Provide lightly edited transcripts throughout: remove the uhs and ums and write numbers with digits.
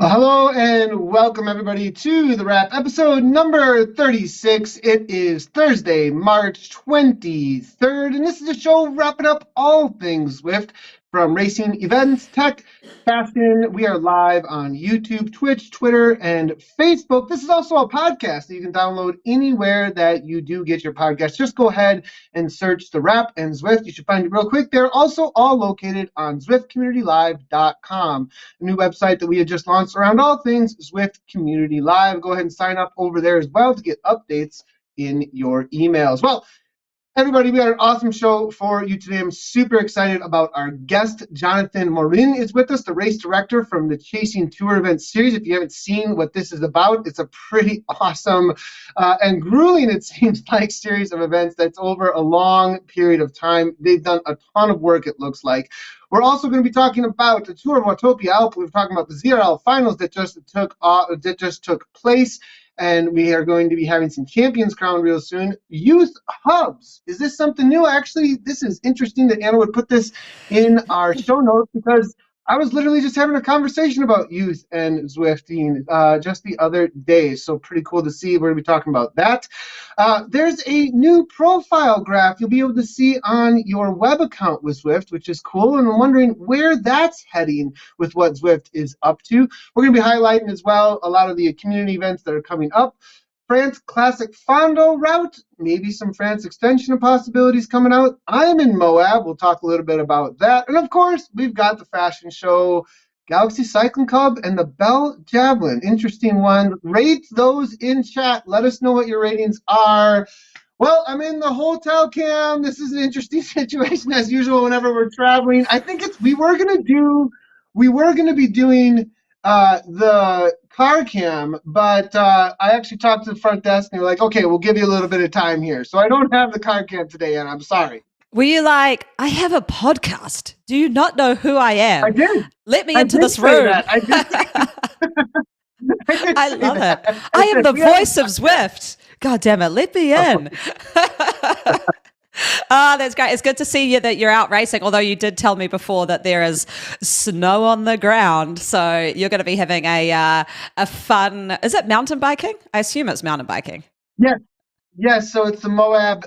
Hello and welcome everybody to the Wrap episode number 36. It is Thursday, March 23rd, and this is a show wrapping up all things Zwift, from racing, events, tech, fashion. We are live on YouTube, Twitch, Twitter, and Facebook. This is also a podcast that you can download anywhere that you do get your podcast. Just go ahead and search the Wrap and Zwift. You should find it real quick. They're also all located on ZwiftCommunityLive.com, a new website that we had just launched around all things Zwift Community Live. Go ahead and sign up over there as well to get updates in your emails. Well, everybody, we got an awesome show for you today. I'm super excited about our guest. Jonathan Morin is with us, the race director from the Chasing Tour Event series. If you haven't seen what this is about, it's a pretty awesome and grueling, it seems like, series of events that's over a long period of time. They've done a ton of work, it looks like. We're also going to be talking about the Tour of Watopia Alp. We're talking about the ZRL finals that just took place. And we are going to be having some Champions Crown real soon. Youth hubs. Is this something new? Actually, this is interesting that Anna would put this in our show notes, because I was literally just having a conversation about youth and Zwifting just the other day. So pretty cool to see. We're going to be talking about that. There's a new profile graph you'll be able to see on your web account with Zwift, which is cool. And I'm wondering where that's heading with what Zwift is up to. We're going to be highlighting as well a lot of the community events that are coming up. France Classic Fondo route, maybe some France extension of possibilities coming out. I'm in Moab. We'll talk a little bit about that. And of course, we've got the fashion show, Galaxy Cycling Club, and the Bell Javelin. Interesting one. Rate those in chat. Let us know what your ratings are. Well, I'm in the hotel cam. This is an interesting situation as usual whenever we're traveling. I think we were going to be doing the car cam, but I actually talked to the front desk and they were like, okay, we'll give you a little bit of time here. So I don't have the car cam today, and I'm sorry. Were you like, I have a podcast. Do you not know who I am? I did. Let me into this room. I love it. I am the voice of Zwift. God damn it. Let me in. Oh, that's great. It's good to see you that you're out racing, although you did tell me before that there is snow on the ground. So you're going to be having a fun, is it mountain biking? I assume it's mountain biking. Yes. So it's the Moab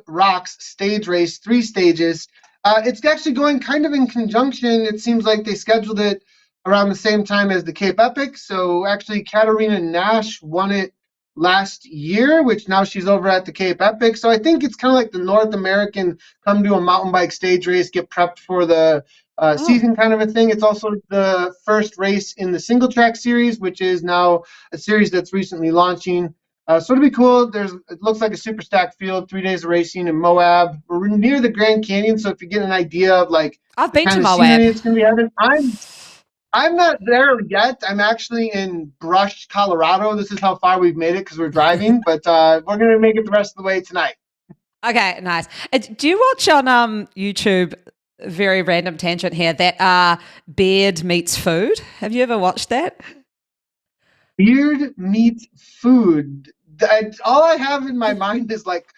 Rocks stage race, 3 stages. It's actually going kind of in conjunction. It seems like they scheduled it around the same time as the Cape Epic. So actually Katarina Nash won it last year, which now she's over at the Cape Epic. So I think it's kind of like the North American come to a mountain bike stage race, get prepped for the season kind of a thing. It's also the first race in the single track series, which is now a series that's recently launching. So it'll be cool. It looks like a super stacked field, 3 days of racing in Moab. We're near the Grand Canyon, so if you get an idea of like I've been to Moab, Moab. it's gonna be having. I'm not there yet. I'm actually in Brush, Colorado. This is how far we've made it because we're driving, but we're going to make it the rest of the way tonight. Okay, nice. Do you watch on YouTube, very random tangent here, that Beard Meets Food? Have you ever watched that? Beard Meets Food. All I have in my mind is like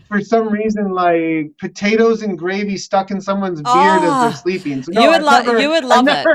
for some reason, like potatoes and gravy stuck in someone's beard as they're sleeping. So no, you would love it.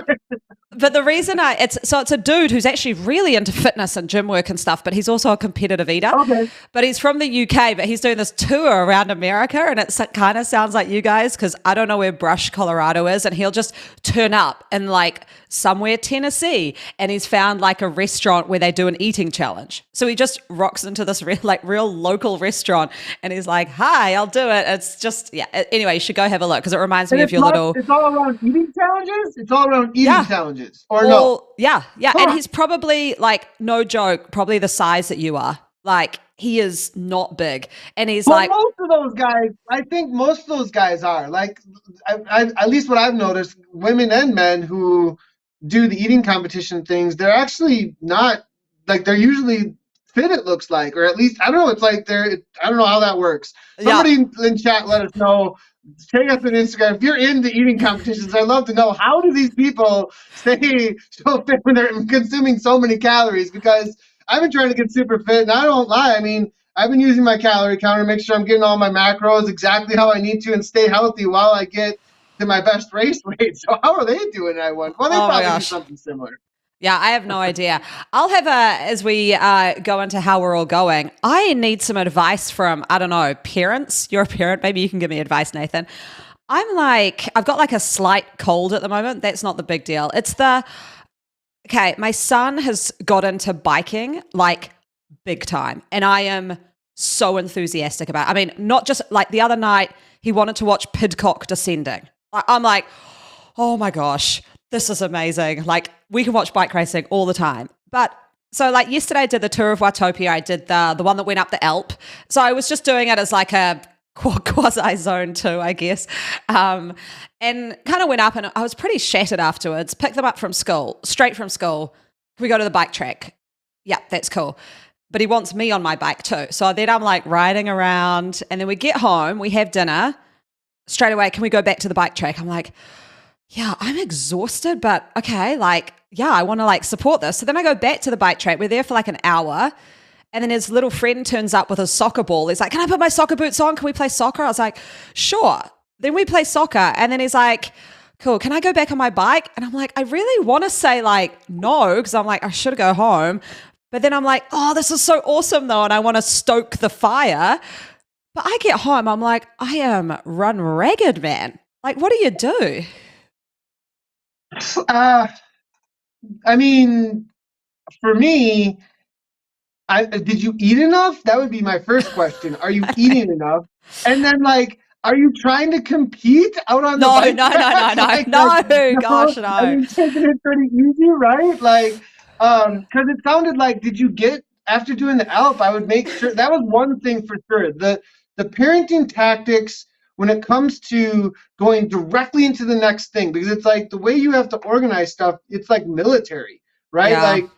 But the reason it's a dude who's actually really into fitness and gym work and stuff, but he's also a competitive eater. Okay. But he's from the UK, but he's doing this tour around America, and it kind of sounds like you guys, because I don't know where Brush, Colorado is, and he'll just turn up in like somewhere Tennessee, and he's found like a restaurant where they do an eating challenge. So he just rocks into this real local restaurant, and he's like, "Hi, I'll do it." It's just Anyway, you should go have a look because it reminds me of your little. It's all around eating challenges. It's all around eating challenges. Or well, no? Yeah. Huh. And he's probably, like, no joke, probably the size that you are. Like, he is not big. And he's like... most of those guys, I think most of those guys are. Like, at least what I've noticed, women and men who do the eating competition things, they're actually not... Like, they're usually fit, it looks like. Or at least, I don't know, it's like I don't know how that works. Somebody in chat let us know. Take us on Instagram. If you're into eating competitions, I'd love to know, how do these people stay so fit when they're consuming so many calories? Because I've been trying to get super fit, and I don't lie. I mean, I've been using my calorie counter to make sure I'm getting all my macros exactly how I need to and stay healthy while I get than my best race weight. So how are they doing? I wonder. Well, they Oh my probably do gosh. something similar. Yeah, I have no idea. I'll have as we go into how we're all going, I need some advice from, I don't know, parents. You're a parent. Maybe you can give me advice, Nathan. I've got like a slight cold at the moment. That's not the big deal. Okay, my son has got into biking like big time. And I am so enthusiastic about it. I mean, not just like the other night, he wanted to watch Pidcock Descending. I'm like, oh my gosh, this is amazing. Like, we can watch bike racing all the time. But so like yesterday I did the tour of Watopia. I did the one that went up the Alp. So I was just doing it as like a quasi zone 2, I guess. And kind of went up and I was pretty shattered afterwards. Picked them up from school, straight from school. Can we go to the bike track? Yeah, that's cool. But he wants me on my bike too. So then I'm like riding around and then we get home, we have dinner. Straight away, can we go back to the bike track? I'm like, yeah, I'm exhausted, but okay, like, yeah, I want to like support this. So then I go back to the bike track. We're there for like an hour. And then his little friend turns up with a soccer ball. He's like, can I put my soccer boots on? Can we play soccer? I was like, sure. Then we play soccer. And then he's like, cool, can I go back on my bike? And I'm like, I really want to say like, no, because I'm like, I should go home. But then I'm like, oh, this is so awesome though. And I want to stoke the fire. But I get home, I'm like, I am run ragged, man. Like, what do you do? I mean, for me, did you eat enough? That would be my first question. Are you eating enough? And then, like, are you trying to compete out on the bike track? Gosh, no. I mean, taking it pretty easy, right? Like, because it sounded like, did you get after doing the Alp? I would make sure that was one thing for sure. The parenting tactics when it comes to going directly into the next thing, because it's like the way you have to organize stuff. It's like military, right? Yeah. Like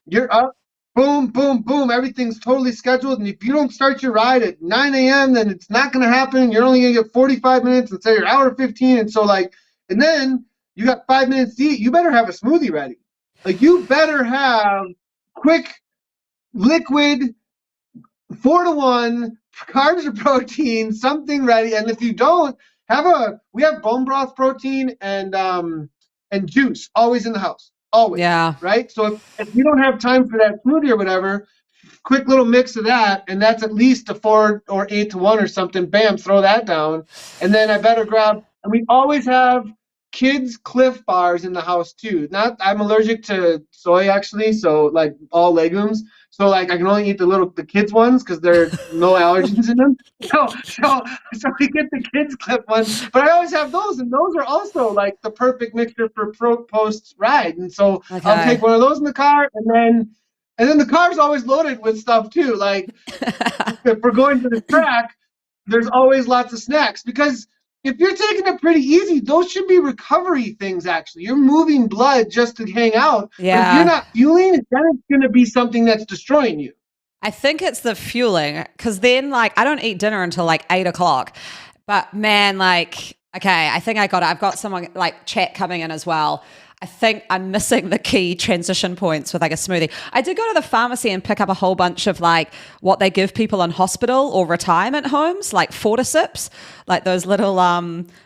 you're up. Boom, boom, boom. Everything's totally scheduled. And if you don't start your ride at 9 a.m., then it's not going to happen. You're only going to get 45 minutes instead of your hour 15. And so, like, and then you got 5 minutes to eat. You better have a smoothie ready. Like, you better have quick, liquid, 4-to-1, carbs or protein, something ready. And if you don't, we have bone broth protein and juice always in the house. Always. Yeah. Right? So if you don't have time for that smoothie or whatever, quick little mix of that, and that's at least a 4 or 8-to-1 or something. Bam, throw that down. And then I better grab, and we always have kids Cliff bars in the house too. I'm allergic to soy actually, so like all legumes. So like I can only eat the kids ones because there are no allergens in them. So we get the kids Cliff ones, but I always have those, and those are also like the perfect mixture for post ride. And so Okay. I'll take one of those in the car, and then the car's always loaded with stuff too. Like if we're going to the track, there's always lots of snacks because if you're taking it pretty easy, those should be recovery things, actually. You're moving blood just to hang out. Yeah. But if you're not fueling, then it's going to be something that's destroying you. I think it's the fueling because then, like, I don't eat dinner until like 8 o'clock. But man, like, okay, I think I've got someone like chat coming in as well. I think I'm missing the key transition points with like a smoothie. I did go to the pharmacy and pick up a whole bunch of like what they give people in hospital or retirement homes, like Fortisips, like those little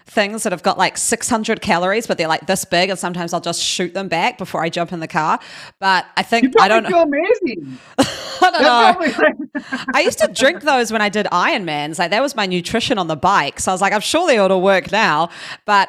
things that have got like 600 calories, but they're like this big, and sometimes I'll just shoot them back before I jump in the car. But I think I don't feel amazing. I don't know. I used to drink those when I did Ironmans. Like that was my nutrition on the bike. So I was like, I'm surely it'll work now. But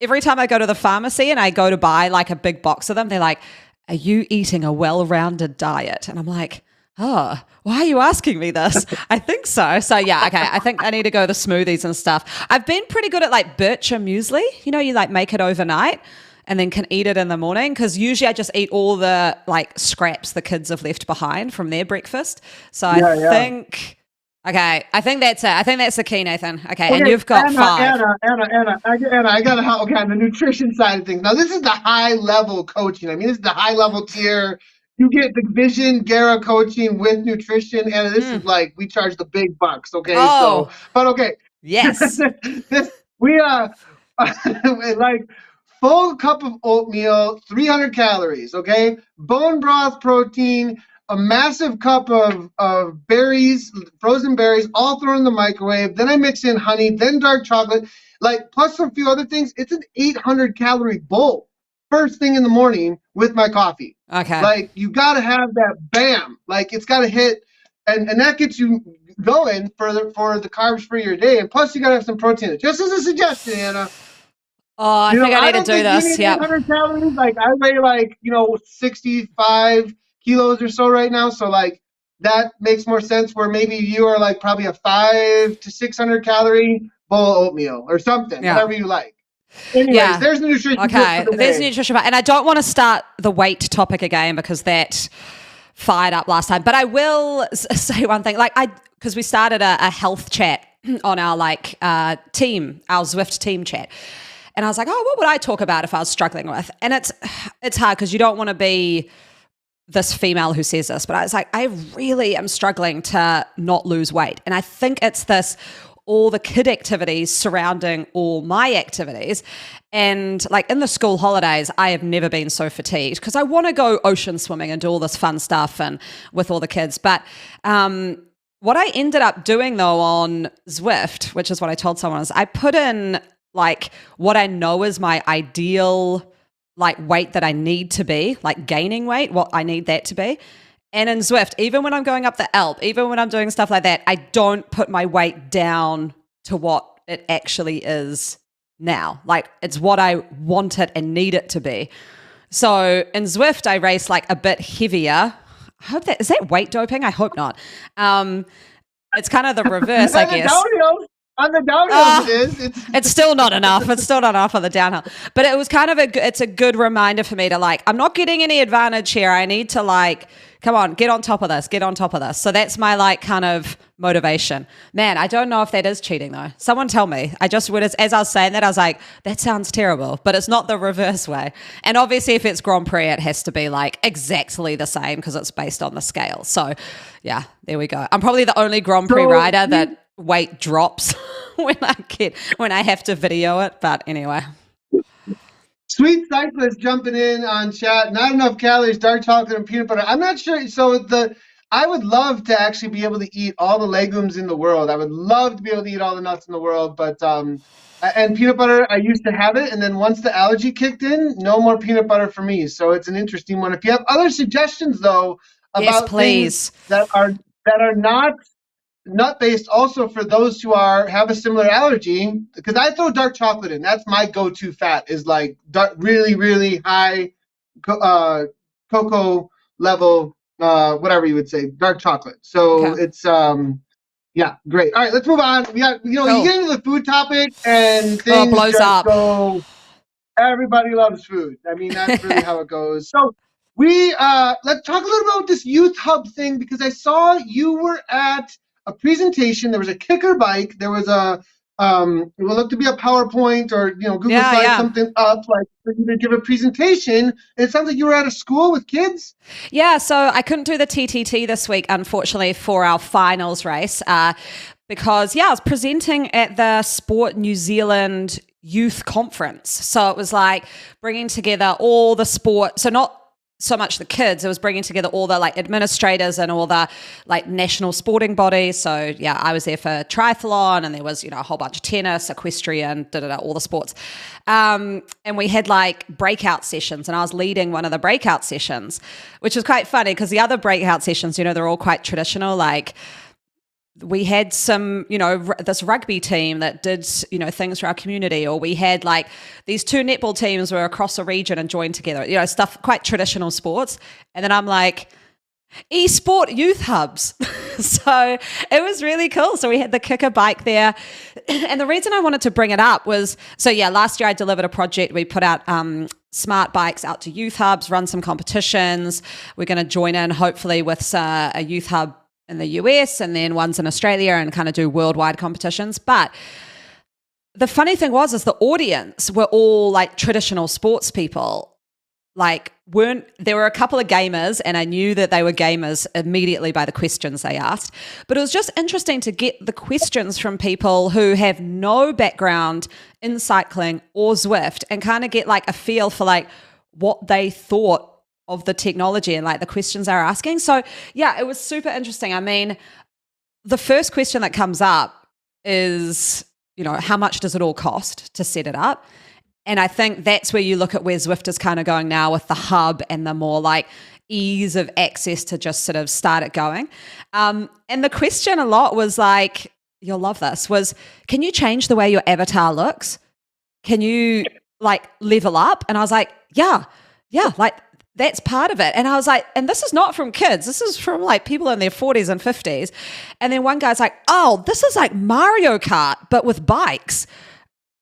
every time I go to the pharmacy and I go to buy like a big box of them, they're like, are you eating a well-rounded diet? And I'm like, oh, why are you asking me this? I think so. So yeah, okay. I think I need to go the smoothies and stuff. I've been pretty good at like Bircher muesli. You know, you like make it overnight and then can eat it in the morning. Because usually I just eat all the like scraps the kids have left behind from their breakfast. So I think... Okay, I think that's it. I think that's the key, Nathan. Okay, and you've got five. Anna, I got to help. Okay, on the nutrition side of things. Now, this is the high-level coaching. I mean, this is the high-level tier. You get the Vision Guerra coaching with nutrition, and this is like, we charge the big bucks, okay? Oh. But okay. Yes. We like full cup of oatmeal, 300 calories, okay? Bone broth protein, a massive cup of berries, frozen berries, all thrown in the microwave. Then I mix in honey, then dark chocolate. Like, plus a few other things. It's an 800 calorie bowl first thing in the morning with my coffee. Okay. Like, you got to have that bam. Like, it's got to hit, and that gets you going for the carbs for your day. And plus, you got to have some protein. Just as a suggestion, Anna. Oh, I think I need to do this. You need Yeah. 800 calories. Like, I weigh 65 kilos or so right now. So like that makes more sense. Where maybe you are like probably a 500 to 600 calorie bowl of oatmeal or something, whatever you like. Anyways, there's the nutrition. Okay, there's the nutrition. And I don't want to start the weight topic again because that fired up last time. But I will say one thing. Like because we started a health chat on our team, our Zwift team chat. And I was like, oh, what would I talk about if I was struggling with? And it's hard because you don't want to be this female who says this, but I was like, I really am struggling to not lose weight. And I think it's all the kid activities surrounding all my activities. And like in the school holidays, I have never been so fatigued because I want to go ocean swimming and do all this fun stuff and with all the kids. But what I ended up doing though on Zwift, which is what I told someone, is I put in like what I know is my ideal weight that I need to be, like gaining weight, what I need that to be. And in Zwift, even when I'm going up the Alp, even when I'm doing stuff like that, I don't put my weight down to what it actually is now. Like it's what I want it and need it to be. So in Zwift, I race like a bit heavier. I hope is that weight doping? I hope not. It's kind of the reverse, I guess. On the downhill, it is. It's still not enough. It's still not enough on the downhill. But it was kind of it's a good reminder for me to I'm not getting any advantage here. I need to come on, get on top of this, get on top of this. So that's my kind of motivation. Man, I don't know if that is cheating though. Someone tell me. As I was saying that, I was like, that sounds terrible, but it's not the reverse way. And obviously if it's Grand Prix, it has to be exactly the same because it's based on the scale. So yeah, there we go. I'm probably the only Grand Prix rider that weight drops when I have to video it, but anyway. Sweet Cyclist jumping in on chat. Not enough calories, dark chocolate and peanut butter. I'm not sure. So I would love to actually be able to eat all the legumes in the world. I would love to be able to eat all the nuts in the world, but and peanut butter, I used to have it, and then once the allergy kicked in, no more peanut butter for me. So it's an interesting one. If you have other suggestions though about things that are not nut-based, also for those who have a similar allergy, because I throw dark chocolate in. That's my go-to fat, is really, really high cocoa level, whatever you would say, dark chocolate. So it's great. All right, let's move on. We got you get into the food topic and things blows up. Go. Everybody loves food. I mean, that's really how it goes. So we let's talk a little about this youth hub thing, because I saw you were at a presentation. There was a kicker bike. There was it will look to be a PowerPoint or Google Slide something up for you to give a presentation. It sounds like you were at a school with kids. Yeah, so I couldn't do the TTT this week, unfortunately, for our finals race because I was presenting at the Sport New Zealand Youth Conference. So it was bringing together all the sport. So not so much the kids, it was bringing together all the administrators and all the national sporting bodies. So I was there for triathlon, and there was a whole bunch of tennis, equestrian, all the sports, and we had breakout sessions, and I was leading one of the breakout sessions, which was quite funny because the other breakout sessions, they're all quite traditional. We had some, this rugby team that did, things for our community, or we had these two netball teams were across a region and joined together, stuff, quite traditional sports. And then I'm e-sport youth hubs. So it was really cool. So we had the kicker bike there. And the reason I wanted to bring it up was, last year I delivered a project. We put out smart bikes out to youth hubs, run some competitions. We're going to join in hopefully with a youth hub in the US and then ones in Australia, and kind of do worldwide competitions. But the funny thing is the audience were all traditional sports people. There were a couple of gamers, and I knew that they were gamers immediately by the questions they asked. But it was just interesting to get the questions from people who have no background in cycling or Zwift, and kind of get a feel for what they thought of the technology and the questions they were asking. So it was super interesting. I mean, the first question that comes up is, how much does it all cost to set it up? And I think that's where you look at where Zwift is kind of going now with the hub and the more like ease of access to just sort of start it going. And the question a lot was like, you'll love this, was can you change the way your avatar looks? Can you like level up? And I was like, yeah, like that's part of it. And I was like, and this is not from kids. This is from like people in their 40s and 50s. And then one guy's like, oh, this is like Mario Kart, but with bikes.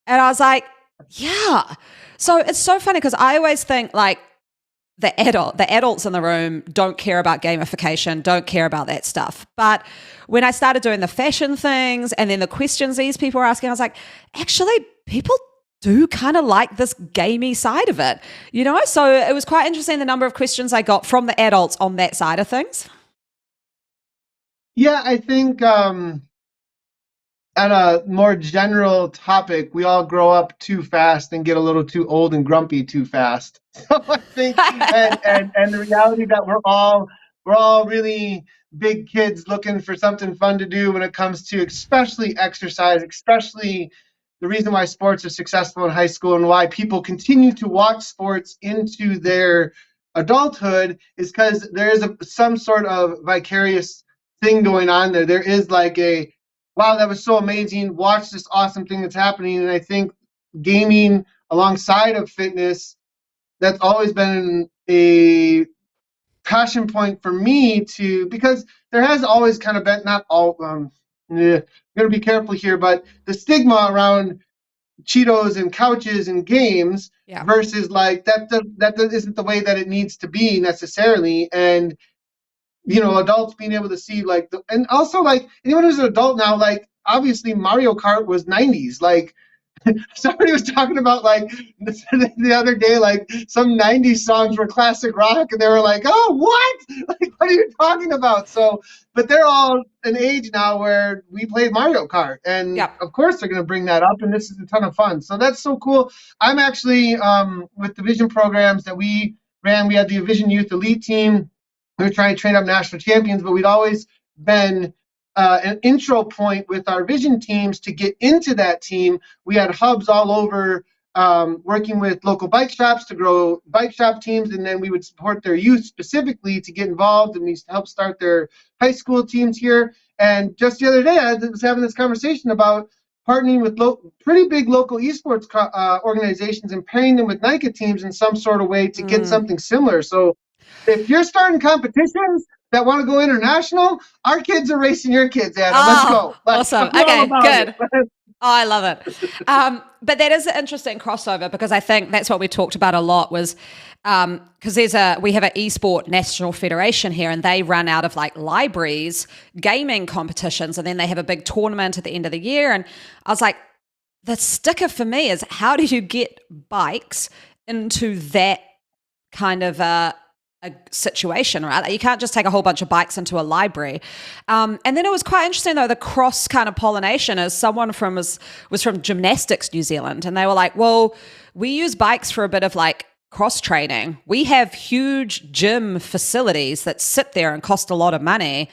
And I was like, yeah. So it's so funny because I always think like the adults in the room don't care about gamification, don't care about that stuff. But when I started doing the fashion things and then the questions these people were asking, I was like, actually, people do kind of like this gamey side of it, So it was quite interesting the number of questions I got from the adults on that side of things. Yeah, I think at a more general topic, we all grow up too fast and get a little too old and grumpy too fast. So I think, and the reality that we're all really big kids looking for something fun to do when it comes to especially exercise, especially the reason why sports are successful in high school and why people continue to watch sports into their adulthood is because there is some sort of vicarious thing going on there. There is like a, wow, that was so amazing. Watch this awesome thing that's happening. And I think gaming alongside of fitness, that's always been a passion point for me because there has always kind of been, not all, I'm going to be careful here, but the stigma around Cheetos and couches and games versus like that isn't the way that it needs to be necessarily. And adults being able to see like and also like anyone who's an adult now, like obviously Mario Kart was 90s. Like somebody was talking about like the other day, like some 90s songs were classic rock and they were like, oh, what? Like, what are you talking about? So, but they're all an age now where we played Mario Kart and of course they're going to bring that up and this is a ton of fun. So that's so cool. I'm actually with the Vision programs that we ran, we had the Vision Youth Elite team. We were trying to train up national champions, but we'd always been an intro point with our Vision teams to get into that team. We had hubs all over working with local bike shops to grow bike shop teams, and then we would support their youth specifically to get involved and to help start their high school teams here. And just the other day, I was having this conversation about partnering with pretty big local esports organizations and pairing them with NICA teams in some sort of way to get something similar. So if you're starting competitions that want to go international, our kids are racing your kids, Anna. Let's go. Awesome. Okay, good. Oh, I love it. But that is an interesting crossover because I think that's what we talked about a lot was because we have an esport national federation here and they run out of like libraries, gaming competitions, and then they have a big tournament at the end of the year. And I was like, the sticker for me is how do you get bikes into that kind of a situation, right? You can't just take a whole bunch of bikes into a library. And then it was quite interesting though, the cross kind of pollination as someone was from Gymnastics New Zealand. And they were like, well, we use bikes for a bit of like cross training. We have huge gym facilities that sit there and cost a lot of money.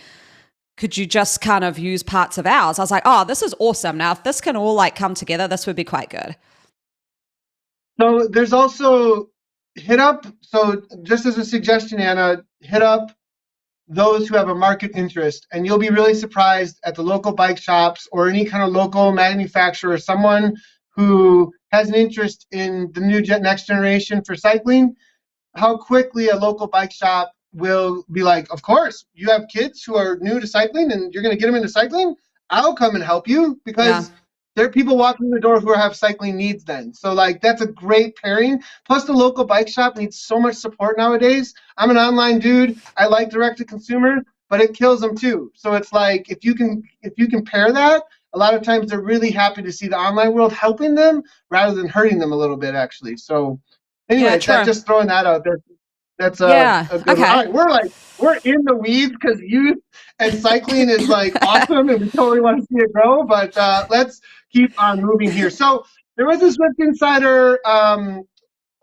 Could you just kind of use parts of ours? I was like, oh, this is awesome. Now, if this can all like come together, this would be quite good. So there's also hit up, so just as a suggestion, Anna, hit up those who have a market interest, and you'll be really surprised at the local bike shops or any kind of local manufacturer, someone who has an interest in the next generation for cycling, how quickly a local bike shop will be like, of course, you have kids who are new to cycling and you're going to get them into cycling? I'll come and help you because there are people walking in the door who have cycling needs then. So like that's a great pairing. Plus the local bike shop needs so much support nowadays. I'm an online dude. I like direct to consumer, but it kills them too. So it's like if you can pair that, a lot of times they're really happy to see the online world helping them rather than hurting them a little bit actually. So anyway, just throwing that out there. That's a good one. All right, we're in the weeds because youth and cycling is like awesome and we totally want to see it grow, but let's keep on moving here. So there was this Zwift Insider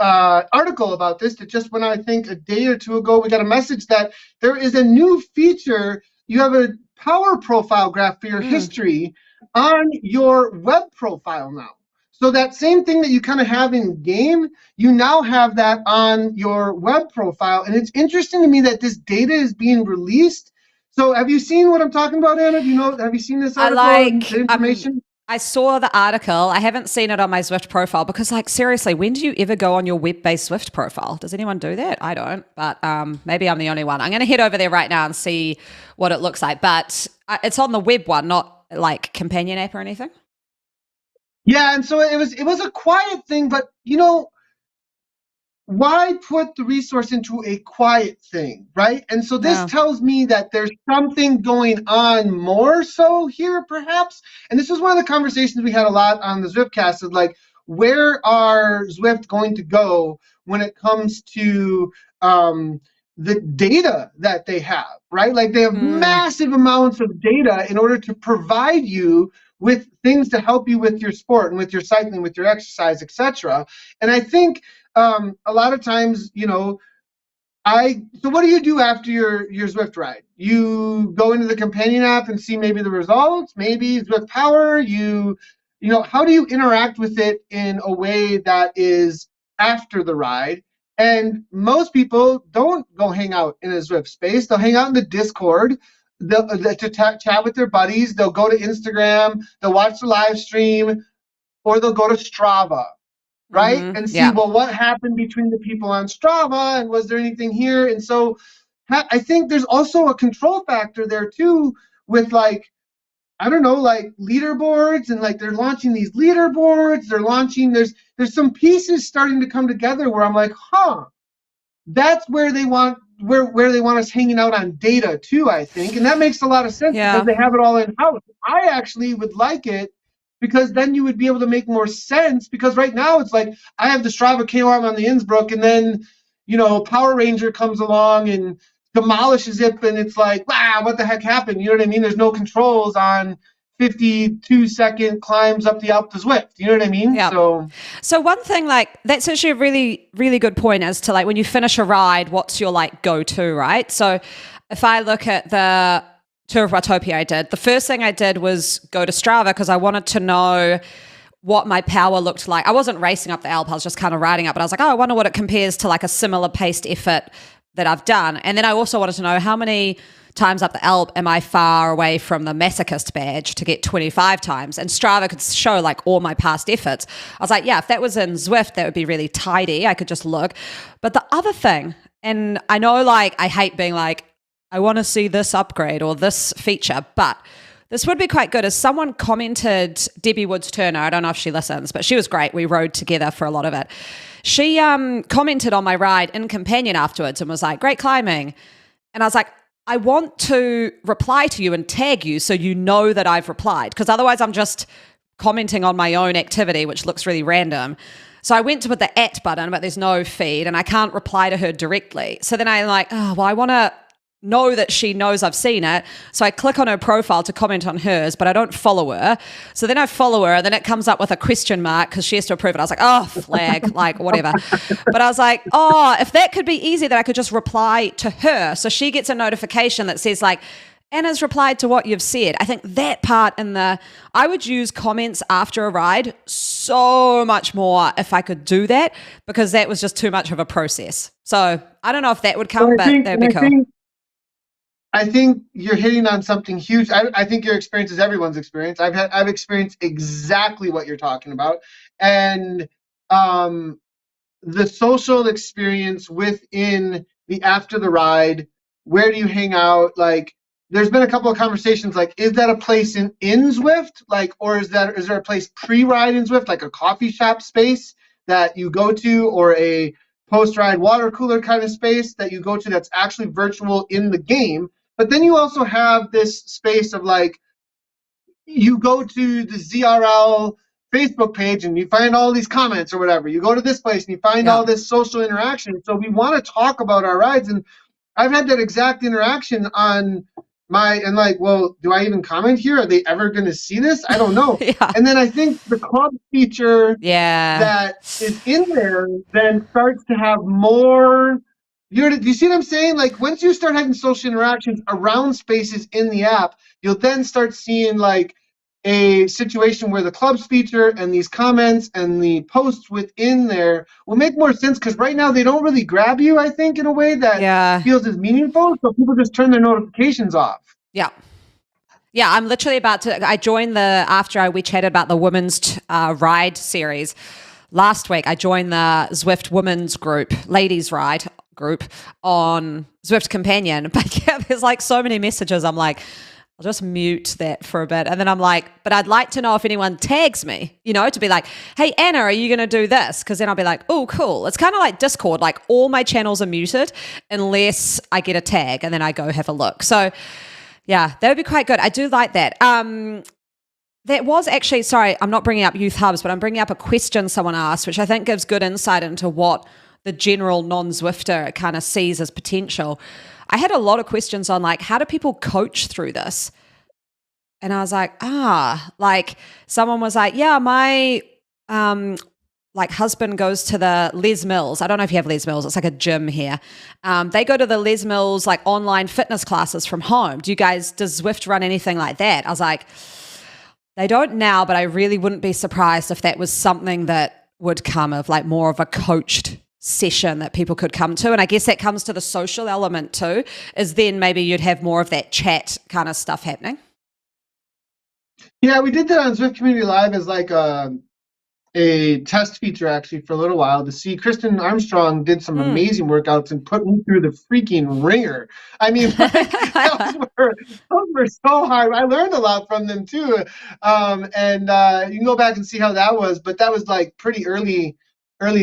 article about this that just went out, I think, a day or two ago. We got a message that there is a new feature. You have a power profile graph for your history on your web profile now. So that same thing that you kind of have in game, you now have that on your web profile. And it's interesting to me that this data is being released. So have you seen what I'm talking about, Anna? Have you seen this I article and the like information? I saw the article. I haven't seen it on my Zwift profile because, like, seriously, when do you ever go on your web-based Zwift profile? Does anyone do that? I don't, but maybe I'm the only one. I'm going to head over there right now and see what it looks like. But it's on the web one, not like companion app or anything. Yeah, and so it was a quiet thing, but why put the resource into a quiet thing, right? And so this Yeah. tells me that there's something going on more so here, perhaps. And this was one of the conversations we had a lot on the Zwiftcast is like, where are Zwift going to go when it comes to the data that they have, right? Like they have massive amounts of data in order to provide you with things to help you with your sport and with your cycling, with your exercise, etc. And I think a lot of times, so what do you do after your Zwift ride? You go into the companion app and see maybe the results, maybe Zwift Power. How do you interact with it in a way that is after the ride? And most people don't go hang out in a Zwift space. They'll hang out in the Discord. To chat with their buddies. They'll go to Instagram. They'll watch the live stream, or they'll go to Strava, right? And see, Yeah. well, what happened between the people on Strava and was there anything here? And so I think there's also a control factor there too with I don't know, like leaderboards and like they're launching these leaderboards, there's some pieces starting to come together where I'm like, that's where they want us hanging out on data too, I think. And that makes a lot of sense because Yeah. they have it all in house. I actually would like it because then you would be able to make more sense, because right now it's like I have the Strava KOM on the Innsbruck and then Power Ranger comes along and demolishes it and it's like, wow, what the heck happened? You know what I mean? There's no controls on 52-second climbs up the Alpe d'Huez. You know what I mean? Yeah. So one thing, like, that's actually a really, really good point as to like when you finish a ride, what's your like go-to, right? So if I look at the Tour of Watopia I did, the first thing I did was go to Strava because I wanted to know what my power looked like. I wasn't racing up the Alp, I was just kind of riding up, but I was like, oh, I wonder what it compares to like a similar paced effort that I've done. And then I also wanted to know how many times up the Alp am I far away from the masochist badge to get 25 times. And Strava could show like all my past efforts. I was like, yeah, if that was in Zwift, that would be really tidy. I could just look. But the other thing, and I know like I hate being like, I want to see this upgrade or this feature, but this would be quite good. As someone commented, Debbie Woods Turner, I don't know if she listens, but she was great. We rode together for a lot of it. She commented on my ride in Companion afterwards and was like, great climbing. And I was like, I want to reply to you and tag you so you know that I've replied, because otherwise I'm just commenting on my own activity, which looks really random. So I went to put the @ button, but there's no feed and I can't reply to her directly. So then I'm like, oh, well, I want to know that she knows I've seen it. So I click on her profile to comment on hers, but I don't follow her. So then I follow her and then it comes up with a question mark because she has to approve it. I was like, oh, flag, like whatever. But I was like, oh, if that could be easy, that I could just reply to her. So she gets a notification that says like, Anna's replied to what you've said. I think that part I would use comments after a ride so much more if I could do that, because that was just too much of a process. So I don't know if that would come, but that'd be cool. I think you're hitting on something huge. I think your experience is everyone's experience. I've experienced exactly what you're talking about, and the social experience within the after the ride. Where do you hang out? Like, there's been a couple of conversations. Like, is that a place in Zwift? Like, or is there a place pre-ride in Zwift, like a coffee shop space that you go to, or a post-ride water cooler kind of space that you go to that's actually virtual in the game? But then you also have this space of like, you go to the ZRL Facebook page and you find all these comments or whatever. You go to this place and you find all this social interaction. So we want to talk about our rides. And I've had that exact interaction on and like, well, do I even comment here? Are they ever going to see this? I don't know. Yeah. And then I think the club feature Yeah. that is in there then starts to have more. Do you see what I'm saying? Like, once you start having social interactions around spaces in the app, you'll then start seeing like a situation where the clubs feature and these comments and the posts within there will make more sense, because right now they don't really grab you, I think, in a way that Yeah. feels as meaningful. So people just turn their notifications off. Yeah. Yeah, I'm literally about to. I joined we chatted about the women's ride series last week. I joined the Zwift women's group, ladies ride group on Zwift Companion. But yeah, there's like so many messages. I'm like, I'll just mute that for a bit. And then I'm like, but I'd like to know if anyone tags me, to be like, hey, Anna, are you going to do this? Because then I'll be like, oh, cool. It's kind of like Discord. Like all my channels are muted unless I get a tag, and then I go have a look. So yeah, that would be quite good. I do like that. That was actually, sorry, I'm not bringing up youth hubs, but I'm bringing up a question someone asked, which I think gives good insight into what the general non-Zwifter kind of sees as potential. I had a lot of questions on like, how do people coach through this? And I was like, like someone was like, yeah, my like husband goes to the Les Mills. I don't know if you have Les Mills. It's like a gym here. They go to the Les Mills like online fitness classes from home. Does Zwift run anything like that? I was like, they don't now, but I really wouldn't be surprised if that was something that would come of like more of a coached session that people could come to. And I guess that comes to the social element too, is then maybe you'd have more of that chat kind of stuff happening. Yeah, we did that on Zwift Community Live as like a test feature actually for a little while to see. Kristen Armstrong did some amazing workouts and put me through the freaking ringer. I mean, like, those were so hard. I learned a lot from them too. And you can go back and see how that was, but that was like pretty early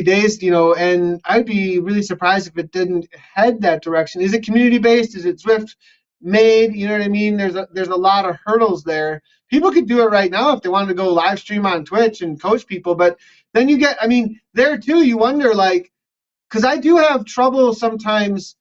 days, and I'd be really surprised if it didn't head that direction. Is it community based? Is it Zwift made? You know what I mean? There's a lot of hurdles there. People could do it right now if they wanted to go live stream on Twitch and coach people, but then you get, I mean, there too, you wonder, like, because I do have trouble sometimes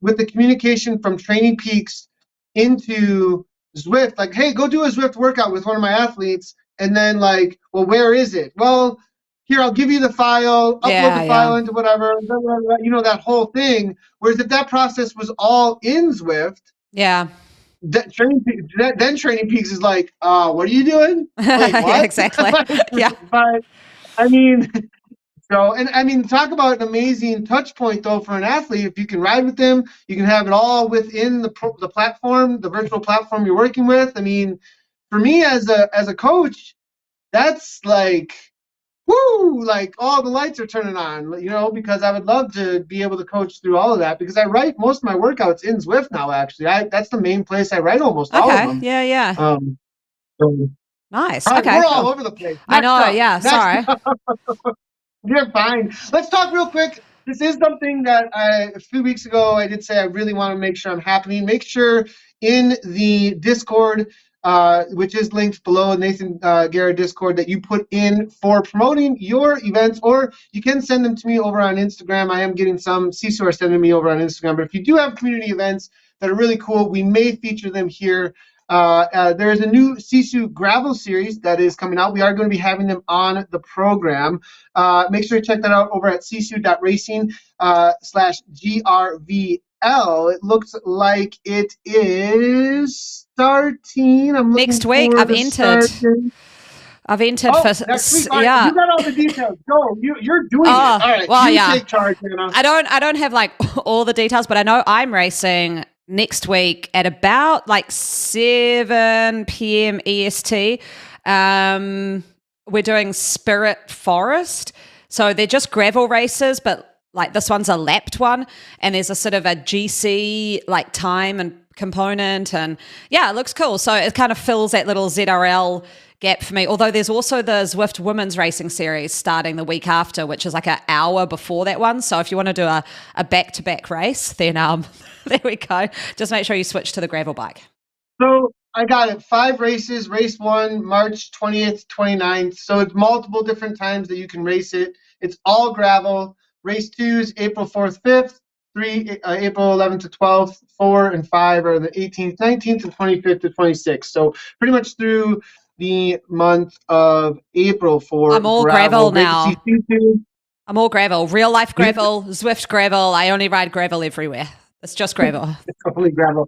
with the communication from Training Peaks into Zwift. Like, hey, go do a Zwift workout with one of my athletes, and then like, well, where is it? Well, here, I'll give you the file, upload the file into whatever, blah, blah, blah, that whole thing. Whereas if that process was all in Zwift, then Training Peaks is like, what are you doing? Like, what? Yeah, exactly. Yeah. But I mean, talk about an amazing touch point though for an athlete. If you can ride with them, you can have it all within the platform, the virtual platform you're working with. I mean, for me as a coach, that's like, woo, like all the lights are turning on, because I would love to be able to coach through all of that, because I write most of my workouts in Zwift now, actually. That's the main place I write almost all of them. Yeah. So, nice. Okay. We're all over the place. I know. Yeah. Sorry. You're fine. Let's talk real quick. This is something that a few weeks ago I did say I really want to make sure I'm happening. Make sure in the Discord, which is linked below, Nathan Guerra Discord, that you put in for promoting your events, or you can send them to me over on Instagram. I am getting some. Sisu are sending me over on Instagram. But if you do have community events that are really cool, we may feature them here. There is a new Sisu gravel series that is coming out. We are going to be having them on the program. Make sure to check that out over at sisu.racing/GRVL. It looks like it is starting. I'm looking next week. I've entered for next week. Right, you got all the details. Go. You're doing it. All right. Well, take charge, Anna. I don't have like all the details, but I know I'm racing next week at about like 7 p.m. EST. We're doing Spirit Forest. So they're just gravel races, but like this one's a lapped one, and there's a sort of a GC like time and component, and yeah, it looks cool. So it kind of fills that little ZRL gap for me. Although there's also the Zwift Women's Racing Series starting the week after, which is like an hour before that one. So if you want to do a back-to-back race, then there we go. Just make sure you switch to the gravel bike. So I got it. 5 races. Race 1, March 20th, 29th. So it's multiple different times that you can race it. It's all gravel. Race 2 is April 4th, 5th. 3, April 11th to 12th. 4 and 5 are the 18th, 19th, and 25th to 26th. So pretty much through the month of April for I'm all gravel now. I'm all gravel. Real life gravel, Zwift gravel. I only ride gravel everywhere. It's just gravel. It's totally gravel.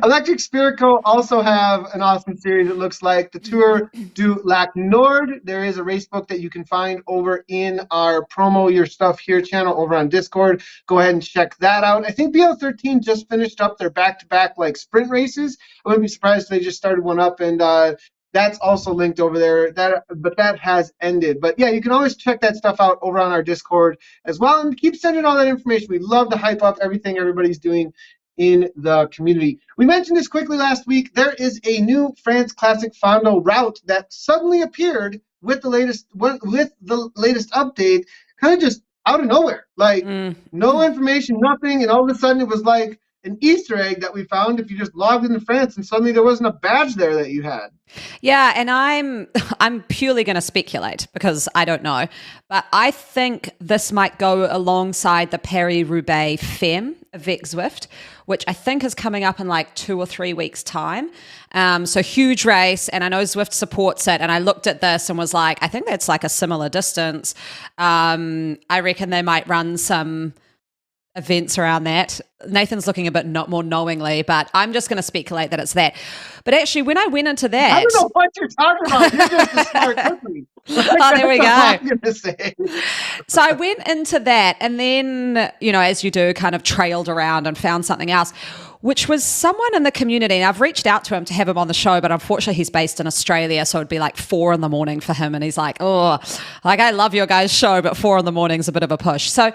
Electric Spirito also have an awesome series. It looks like the Tour du Lac Nord. There is a race book that you can find over in our Promo Your Stuff Here channel over on Discord. Go ahead and check that out. I think BL13 just finished up their back-to-back like sprint races. I wouldn't be surprised if they just started one up, and that's also linked over there. But that has ended. But yeah, you can always check that stuff out over on our Discord as well, and keep sending all that information. We love to hype up everything everybody's doing in the community. We mentioned this quickly last week. There is a new France Classic Fondo route that suddenly appeared with the latest update, kind of just out of nowhere. Like no information, nothing, and all of a sudden it was like an Easter egg that we found if you just logged into France, and suddenly there wasn't a badge there that you had. Yeah, and I'm purely going to speculate because I don't know, but I think this might go alongside the Paris-Roubaix Femme Avec Zwift, which I think is coming up in like 2 or 3 weeks' time. So huge race, and I know Zwift supports it. And I looked at this and was like, I think that's like a similar distance. I reckon they might run some events around that. Nathan's looking a bit more knowingly, but I'm just going to speculate that it's that. But actually, when I went into that, I don't know what you're talking about. You're just a smart cookie. Oh, there we go. I'm gonna say. So I went into that, and then, as you do, kind of trailed around and found something else, which was someone in the community. And I've reached out to him to have him on the show, but unfortunately he's based in Australia, so it'd be like 4 a.m. for him. And he's like, oh, like, I love your guys' show, but 4 a.m. is a bit of a push. So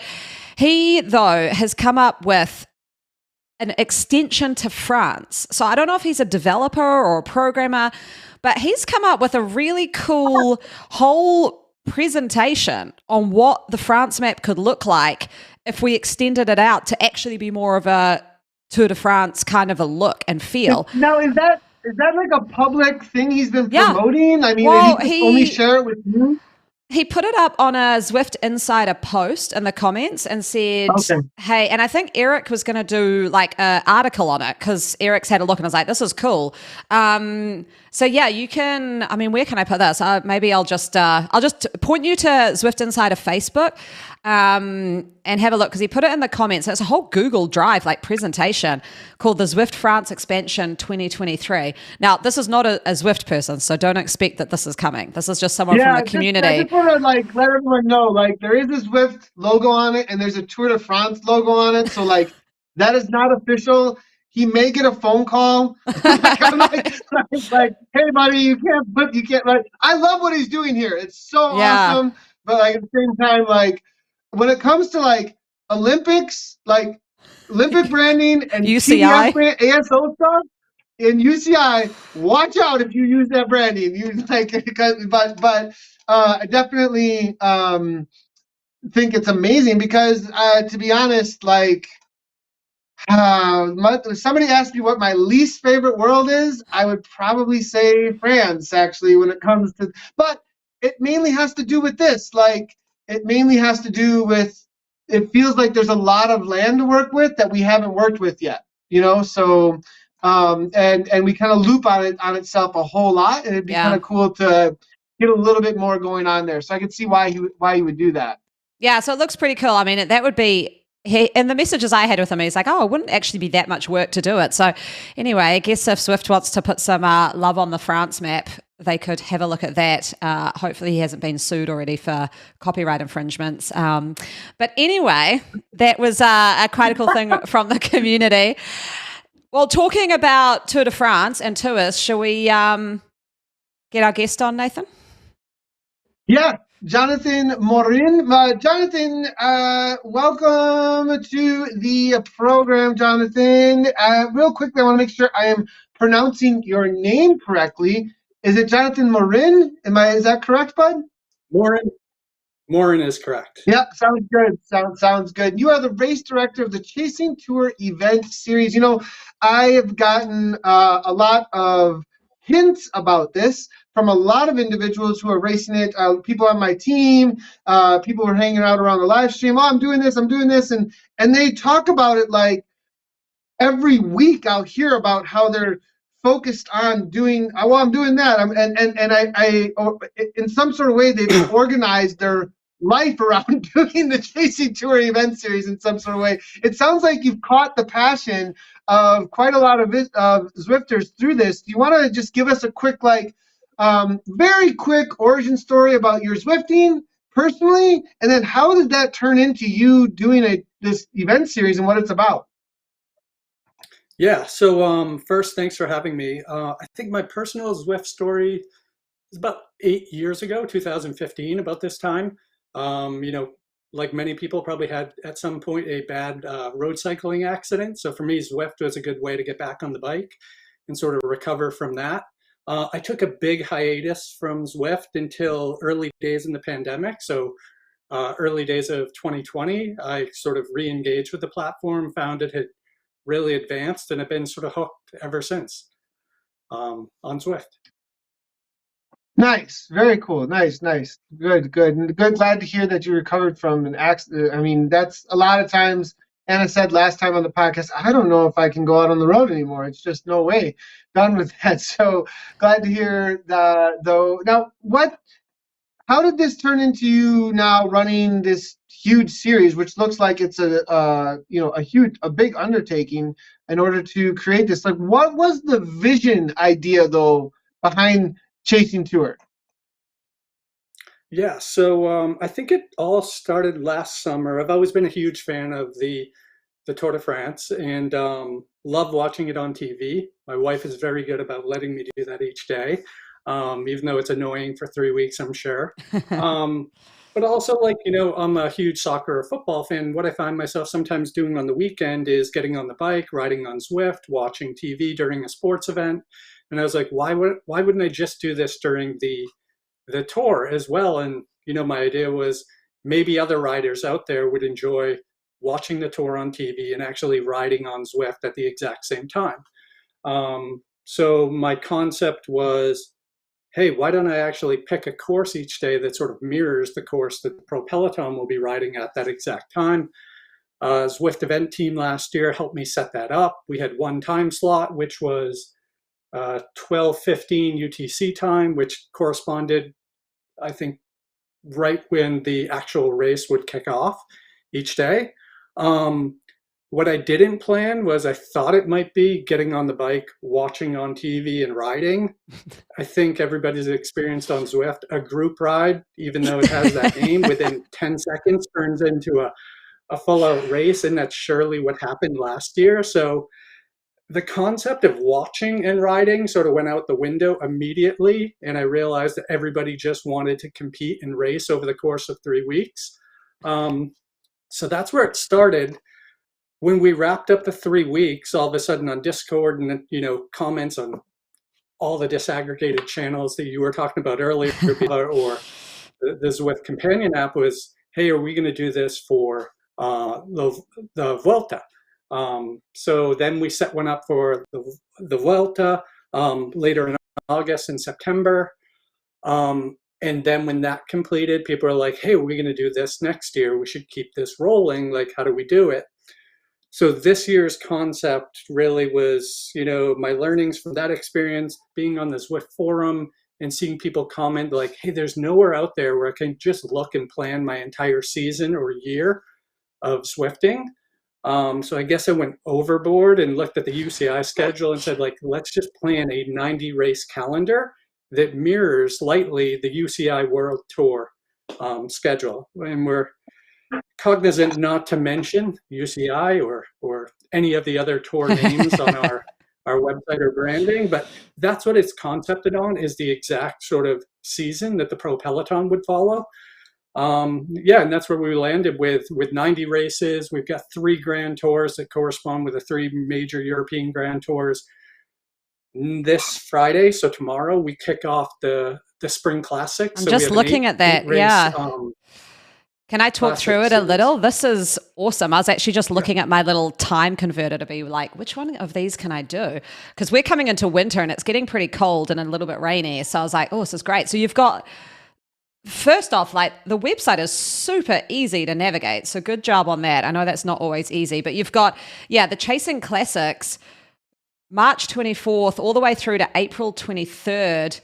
he, though, has come up with an extension to France. So I don't know if he's a developer or a programmer, but he's come up with a really cool whole presentation on what the France map could look like if we extended it out to actually be more of a Tour de France kind of a look and feel. Now, is that like a public thing he's been promoting? Yeah. I mean, well, did he only share it with you? He put it up on a Zwift Insider post in the comments and said, hey, and I think Eric was going to do like an article on it because Eric's had a look and was like, this is cool. So yeah, you can, I mean, where can I put this? Maybe I'll just point you to Zwift Insider Facebook and have a look because he put it in the comments. It's a whole Google Drive like presentation called the Zwift France Expansion 2023. Now, this is not a Zwift person, so don't expect that this is coming. This is just someone from the community. I just want to like let everyone know, like there is a Zwift logo on it and there's a Tour de France logo on it. So like that is not official. He may get a phone call. like, hey buddy, you can't. Like, I love what he's doing here. It's so awesome. But like at the same time, like when it comes to like Olympics, like Olympic branding and UCI ASO stuff in UCI, watch out if you use that branding. You like, but I definitely think it's amazing because to be honest, like. If somebody asked me what my least favorite world is, I would probably say France, actually, when it comes to, but it mainly has to do with this. Like, it mainly has to do with, it feels like there's a lot of land to work with that we haven't worked with yet, so, and we kind of loop on itself a whole lot, and it'd be kind of cool to get a little bit more going on there. So I could see why he would do that. Yeah, so it looks pretty cool. I mean, that would be, and the messages I had with him, he's like, oh, it wouldn't actually be that much work to do it. So anyway, I guess if Zwift wants to put some love on the France map, they could have a look at that. Hopefully he hasn't been sued already for copyright infringements. But anyway, that was quite a cool thing from the community. Well, talking about Tour de France and tours, shall we get our guest on, Nathan? Yeah. Jonathan Morin. Jonathan, welcome to the program, Jonathan. Real quickly, I want to make sure I am pronouncing your name correctly. Is it Jonathan Morin? Is that correct, bud? Morin is correct. Yeah, sounds good. Sounds good. You are the race director of the Chasing Tour event series. I have gotten a lot of hints about this from a lot of individuals who are racing it, people on my team, people who are hanging out around the live stream. Oh, I'm doing this, and they talk about it like every week. I'll hear about how they're focused on doing. I'm doing that. I in some sort of way they've organized their life around doing the Chasing Tour event series in some sort of way. It sounds like you've caught the passion of quite a lot of Zwifters through this. Do you want to just give us a quick, very quick origin story about your Zwifting personally, and then how did that turn into you doing this event series and what it's about? Yeah. So first, thanks for having me. I think my personal Zwift story is about 8 years ago, 2015, about this time. Like many people probably had at some point a bad road cycling accident. So for me, Zwift was a good way to get back on the bike and sort of recover from that. I took a big hiatus from Zwift until early days in the pandemic. So early days of 2020, I sort of re-engaged with the platform, found it had really advanced, and have been sort of hooked ever since on Zwift. Nice, very cool. Nice. Good. Glad to hear that you recovered from an accident. I mean, that's a lot of times. Anna said last time on the podcast, I don't know if I can go out on the road anymore. It's just no way. Done with that. So glad to hear that, though. Now, how did this turn into you now running this huge series, which looks like it's a big undertaking in order to create this? Like, what was the vision idea though behind Chasing Tour? Yeah, so I think it all started last summer. I've always been a huge fan of the Tour de France and love watching it on TV. My wife is very good about letting me do that each day, even though it's annoying for 3 weeks, I'm sure. But also, I'm a huge soccer or football fan. What I find myself sometimes doing on the weekend is getting on the bike, riding on Zwift, watching TV during a sports event. And I was like, why wouldn't I just do this during the tour as well? And my idea was maybe other riders out there would enjoy watching the tour on TV and actually riding on Zwift at the exact same time. So my concept was, hey, why don't I actually pick a course each day that sort of mirrors the course that the Pro Peloton will be riding at that exact time? Zwift event team last year helped me set that up. We had one time slot, which was 12:15 UTC time, which corresponded, I think, right when the actual race would kick off each day. What I didn't plan was I thought it might be getting on the bike, watching on TV and riding. I think everybody's experienced on Zwift a group ride, even though it has that name, within 10 seconds turns into a full-out race, and that's surely what happened last year. So the concept of watching and riding sort of went out the window immediately, and I realized that everybody just wanted to compete and race over the course of 3 weeks. So that's where it started. When we wrapped up the 3 weeks, all of a sudden on Discord and comments on all the disaggregated channels that you were talking about earlier, or the Zwift companion app was, hey, are we going to do this for the Vuelta? So then we set one up for the Vuelta later in August and September. And then when that completed, people are like, hey, we're going to do this next year. We should keep this rolling. Like, how do we do it? So this year's concept really was, my learnings from that experience, being on the Zwift forum and seeing people comment like, hey, there's nowhere out there where I can just look and plan my entire season or year of Zwifting. So I guess I went overboard and looked at the UCI schedule and said, let's just plan a 90 race calendar that mirrors slightly the UCI World Tour schedule. And we're cognizant not to mention UCI or any of the other tour names on our website or branding, but that's what it's concepted on, is the exact sort of season that the Pro Peloton would follow. And that's where we landed with 90 races. We've got 3 Grand Tours that correspond with the 3 major European Grand Tours. This Friday, so tomorrow, we kick off the Spring Classic. I'm just looking at that. Yeah. Can I talk through it a little? This is awesome. I was actually just looking at my little time converter to be like, which one of these can I do? Because we're coming into winter and it's getting pretty cold and a little bit rainy. So I was like, oh, this is great. So you've got, first off, the website is super easy to navigate. So good job on that. I know that's not always easy, but you've got, the Chasing Classics, March 24th all the way through to April 23rd.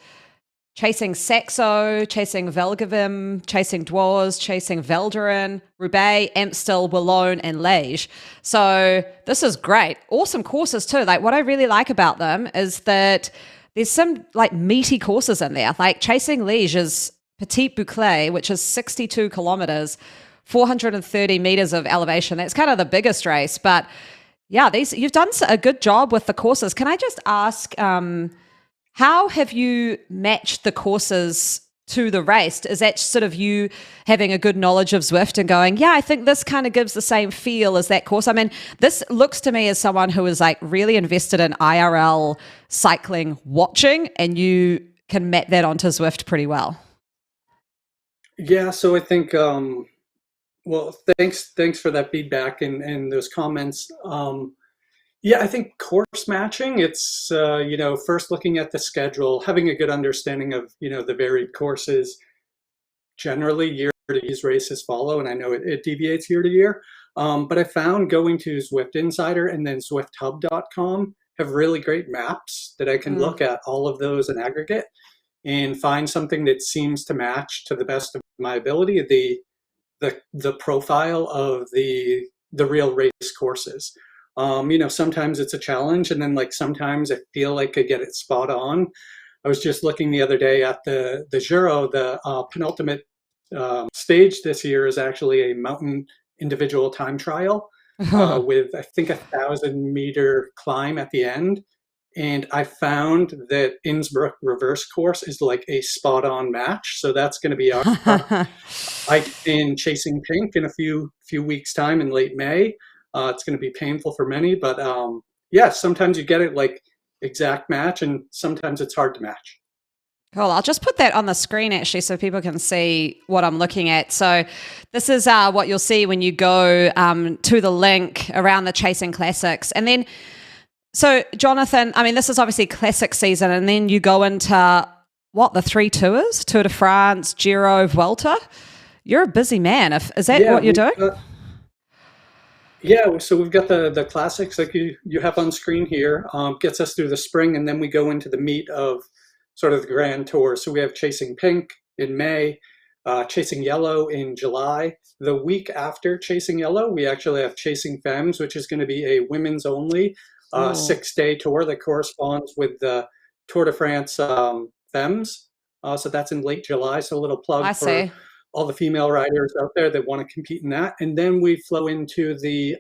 chasing Saxo, chasing Velgavim, chasing Dwars, chasing Velderen, Roubaix, Amstel, Wallone, and Liège. So this is great. Awesome courses too. Like what I really like about them is that there's some like meaty courses in there. Like chasing Liège is Petit Bouclé, which is 62 kilometers, 430 meters of elevation. That's kind of the biggest race. But yeah, you've done a good job with the courses. Can I just ask, how have you matched the courses to the race? Is that sort of you having a good knowledge of Zwift and going, yeah, I think this kind of gives the same feel as that course? I mean, this looks to me as someone who is like really invested in IRL cycling watching, and you can map that onto Zwift pretty well. Yeah, so I think, well, thanks for that feedback and those comments. Yeah, I think course matching, it's, first looking at the schedule, having a good understanding of, the varied courses generally year to these races follow, and I know it deviates year to year. But I found going to Zwift Insider and then ZwiftHub.com have really great maps that I can look at all of those in aggregate and find something that seems to match to the best of my ability, the profile of the real race courses. Sometimes it's a challenge, and then like sometimes I feel like I get it spot on. I was just looking the other day at the Giro, the penultimate stage this year is actually a mountain individual time trial with I think 1,000-meter climb at the end. And I found that Innsbruck reverse course is like a spot on match. So that's going to be our hike in Chasing Pink in a few weeks time in late May. It's going to be painful for many, but sometimes you get it like exact match, and sometimes it's hard to match. Cool. I'll just put that on the screen actually so people can see what I'm looking at. So this is what you'll see when you go to the link around the Chasing Classics. And then, so Jonathan, I mean, this is obviously classic season, and then you go into the 3 tours? Tour de France, Giro, Vuelta? You're a busy man. Is that what you're doing? Yeah, so we've got the classics like you have on screen here, gets us through the spring, and then we go into the meat of sort of the grand tour. So we have Chasing Pink in May, Chasing Yellow in July. The week after Chasing Yellow, we actually have Chasing Femmes, which is going to be a women's only 6-day tour that corresponds with the Tour de France Femmes. So that's in late July. So a little plug for all the female riders out there that want to compete in that. And then we flow into the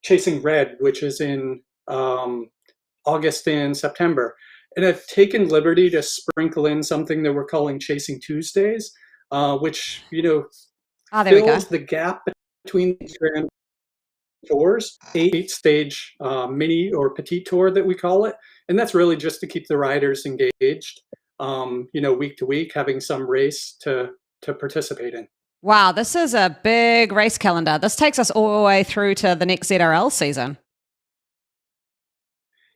Chasing Red, which is in August and September. And I've taken liberty to sprinkle in something that we're calling Chasing Tuesdays, which, fills the gap between these grand tours, 8-stage mini or petite tour that we call it. And that's really just to keep the riders engaged, week to week, having some race to participate in. Wow, this is a big race calendar. This takes us all the way through to the next ZRL season.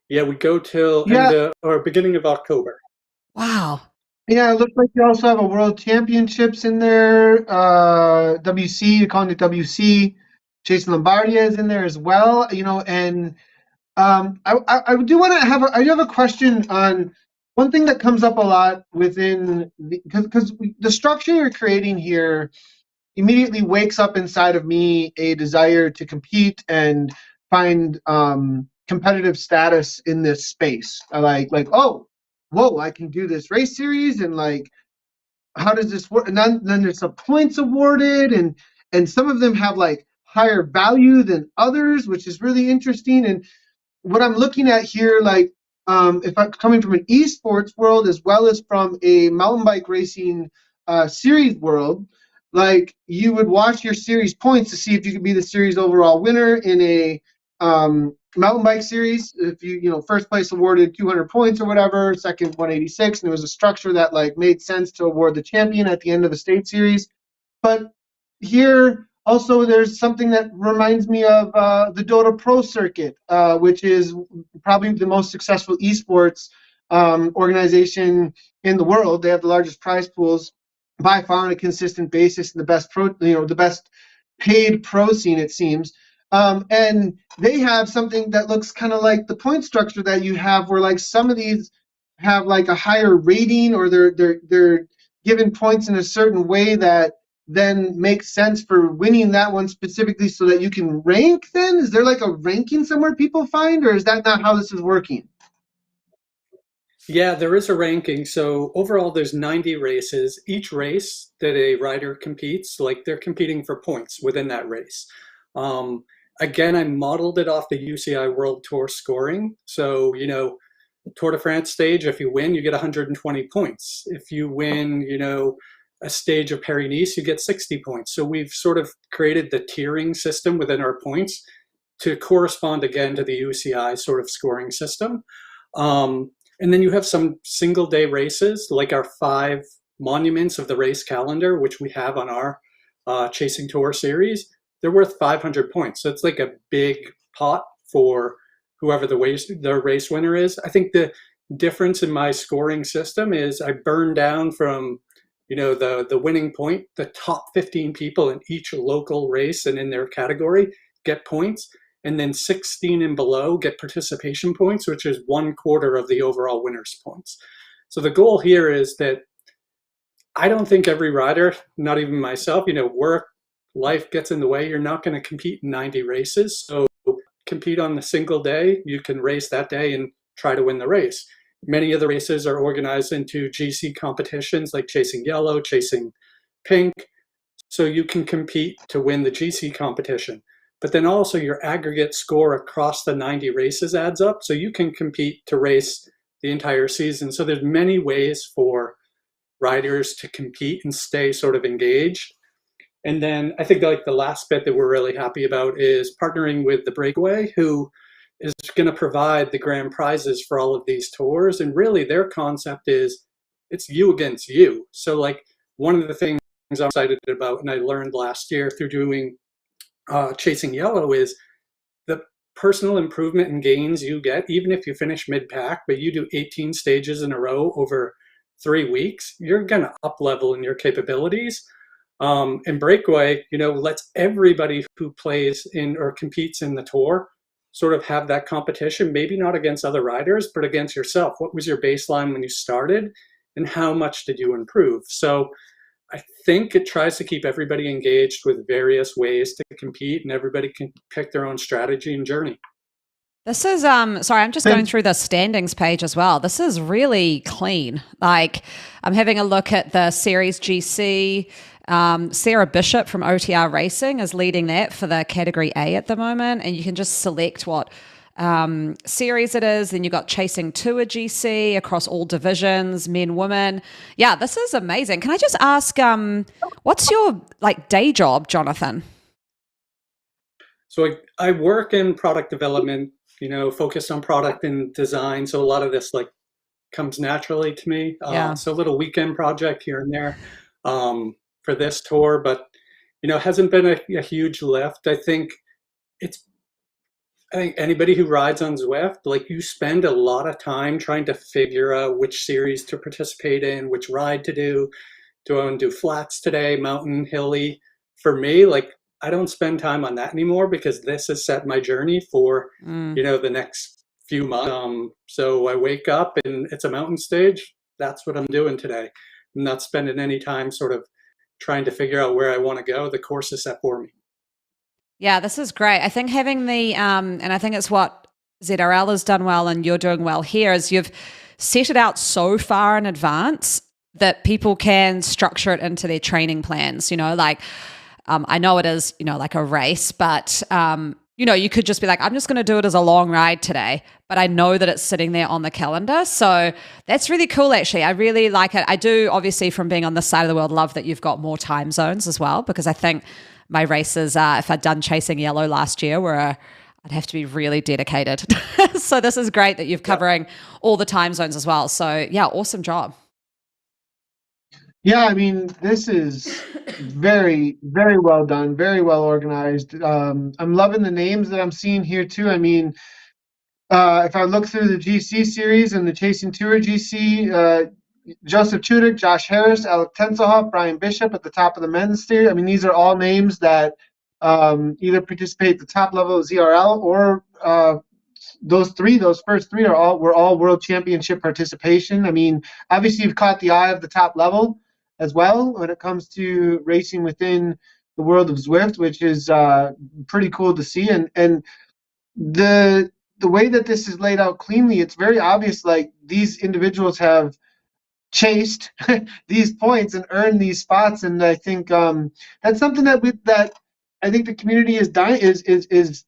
Yeah, we go till beginning of October. Wow. Yeah, it looks like you also have a World Championships in there. WC, you're calling it WC. Chasing Lombardia is in there as well. And I do want to have a question on one thing that comes up a lot within because the structure you're creating here immediately wakes up inside of me a desire to compete and find competitive status in this space. I like, oh, whoa, I can do this race series, and like, how does this work? And then there's some points awarded, and some of them have like higher value than others, which is really interesting. And what I'm looking at here, like, if I'm coming from an esports world as well as from a mountain bike racing series world, like you would watch your series points to see if you could be the series overall winner in a mountain bike series. If you first place awarded 200 points or whatever, second 186, and it was a structure that like made sense to award the champion at the end of the state series. But here also there's something that reminds me of the Dota Pro circuit, which is probably the most successful esports organization in the world. They have the largest prize pools by far on a consistent basis, and the best paid pro scene, it seems. And they have something that looks kind of like the point structure that you have, where like some of these have like a higher rating, or they're given points in a certain way that then makes sense for winning that one specifically, so that you can rank? Then is there like a ranking somewhere people find, or is that not how this is working? Yeah, there is a ranking. So overall, there's 90 races. Each race that a rider competes, like they're competing for points within that race. Um, Again, I modeled it off the UCI World Tour scoring. So, Tour de France stage, if you win, you get 120 points. If you win, a stage of Paris-Nice, you get 60 points. So we've sort of created the tiering system within our points to correspond again to the UCI sort of scoring system. And then you have some single day races, like our 5 monuments of the race calendar, which we have on our Chasing Tour series. They're worth 500 points. So it's like a big pot for whoever the race winner is. I think the difference in my scoring system is I burn down from, the winning point, the top 15 people in each local race and in their category get points. And then 16 and below get participation points, which is 1/4 of the overall winner's points. So the goal here is that I don't think every rider, not even myself, work, life gets in the way. You're not going to compete in 90 races. So compete on the single day. You can race that day and try to win the race. Many of the races are organized into GC competitions like Chasing Yellow, Chasing Pink. So you can compete to win the GC competition. But then also your aggregate score across the 90 races adds up. So you can compete to race the entire season. So there's many ways for riders to compete and stay sort of engaged. And then I think like the last bit that we're really happy about is partnering with the Breakaway, who is going to provide the grand prizes for all of these tours. And really their concept is it's you against you. So like one of the things I'm excited about, and I learned last year through doing Chasing Yellow, is the personal improvement and gains you get, even if you finish mid-pack, but you do 18 stages in a row over 3 weeks, you're going to up level in your capabilities. And Breakaway, lets everybody who plays in or competes in the tour sort of have that competition, maybe not against other riders, but against yourself. What was your baseline when you started, and how much did you improve? So I think it tries to keep everybody engaged with various ways to compete, and everybody can pick their own strategy and journey. This is sorry, I'm just going through the standings page as well. This is really clean. Like, I'm having a look at the Series GC. Sarah Bishop from OTR Racing is leading that for the Category A at the moment, and you can just select what series it is. Then you've got Chasing Tour GC across all divisions, men, women. Yeah, this is amazing. Can I just ask, what's your day job, Jonathan? So I work in product development, focused on product and design. So a lot of this comes naturally to me. Yeah. So a little weekend project here and there for this tour, but hasn't been a huge lift. I think anybody who rides on Zwift, you spend a lot of time trying to figure out which series to participate in, which ride to do. Do I want to do flats today, mountain, hilly? For me, I don't spend time on that anymore, because this has set my journey for, the next few months. So I wake up and it's a mountain stage. That's what I'm doing today. I'm not spending any time sort of trying to figure out where I want to go. The course is set for me. Yeah, this is great. I think having the, and I think it's what ZRL has done well and you're doing well here, is you've set it out so far in advance that people can structure it into their training plans. I know it is, like a race, but, you could just be like, I'm just going to do it as a long ride today, but I know that it's sitting there on the calendar. So that's really cool, actually. I really like it. I do, obviously, from being on this side of the world, love that you've got more time zones as well, because I think my races, if I'd done Chasing Yellow last year, I'd have to be really dedicated. So this is great that you're covering all the time zones as well. So yeah, awesome job. Yeah, I mean, this is very, very well done, very well organized. I'm loving the names that I'm seeing here too. I mean, if I look through the GC series and the Chasing Tour GC, Joseph Chudik, Josh Harris, Alec Tenselhoff, Brian Bishop at the top of the men's series. I mean, these are all names that either participate at the top level of ZRL or those first three were all world championship participation. I mean, obviously you've caught the eye of the top level as well when it comes to racing within the world of Zwift, which is pretty cool to see. And the way that this is laid out cleanly, it's very obvious. Like these individuals have chased these points and earned these spots, and I think that's something that I think the community is